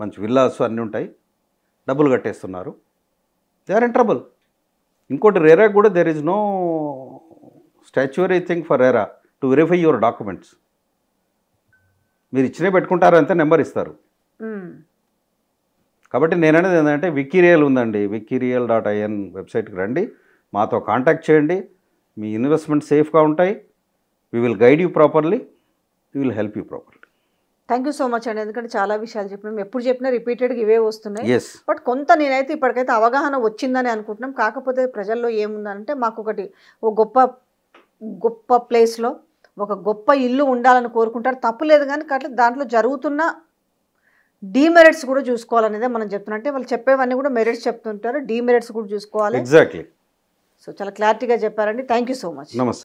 మంచి విల్లాస్ అన్నీ ఉంటాయి, డబ్బులు కట్టేస్తున్నారు. They are in trouble. ఇంకోటి, రేరా కూడా there is no statutory thing for RERA to verify your documents. మీరు ఇచ్చినే పెట్టుకుంటారు, అంతే నెంబర్ ఇస్తారు. కాబట్టి నేను అనేది ఏంటంటే, Vikirial ఉందండి, Vikirial.in వెబ్సైట్కి రండి, మాతో కాంటాక్ట్ చేయండి. మీ ఇన్వెస్ట్మెంట్ సేఫ్గా ఉంటాయి. We will guide you properly, we will help you properly. Thank you so much అండి, ఎందుకంటే చాలా విషయాలు చెప్పినాం, ఎప్పుడు చెప్పినా రిపీటెడ్గా ఇవే వస్తున్నాయి. ఎస్ బట్ కొంత నేనైతే ఇప్పటికైతే అవగాహన వచ్చిందని అనుకుంటున్నాం. కాకపోతే ప్రజల్లో ఏముందంటే మాకు ఒకటి ఒక గొప్ప ప్లేస్లో ఒక గొప్ప ఇల్లు ఉండాలని కోరుకుంటారు, తప్పులేదు. కానీ అట్లా దాంట్లో జరుగుతున్న డీమెరిట్స్ కూడా చూసుకోవాలనేదే మనం చెప్తున్నాం. అంటే వాళ్ళు చెప్పేవన్నీ కూడా మెరిట్స్ చెప్తుంటారు, డీమెరిట్స్ కూడా చూసుకోవాలి. ఎగ్జాక్ట్లీ. సో చాలా క్లారిటీగా చెప్పారండి. Thank you so much. నమస్తే.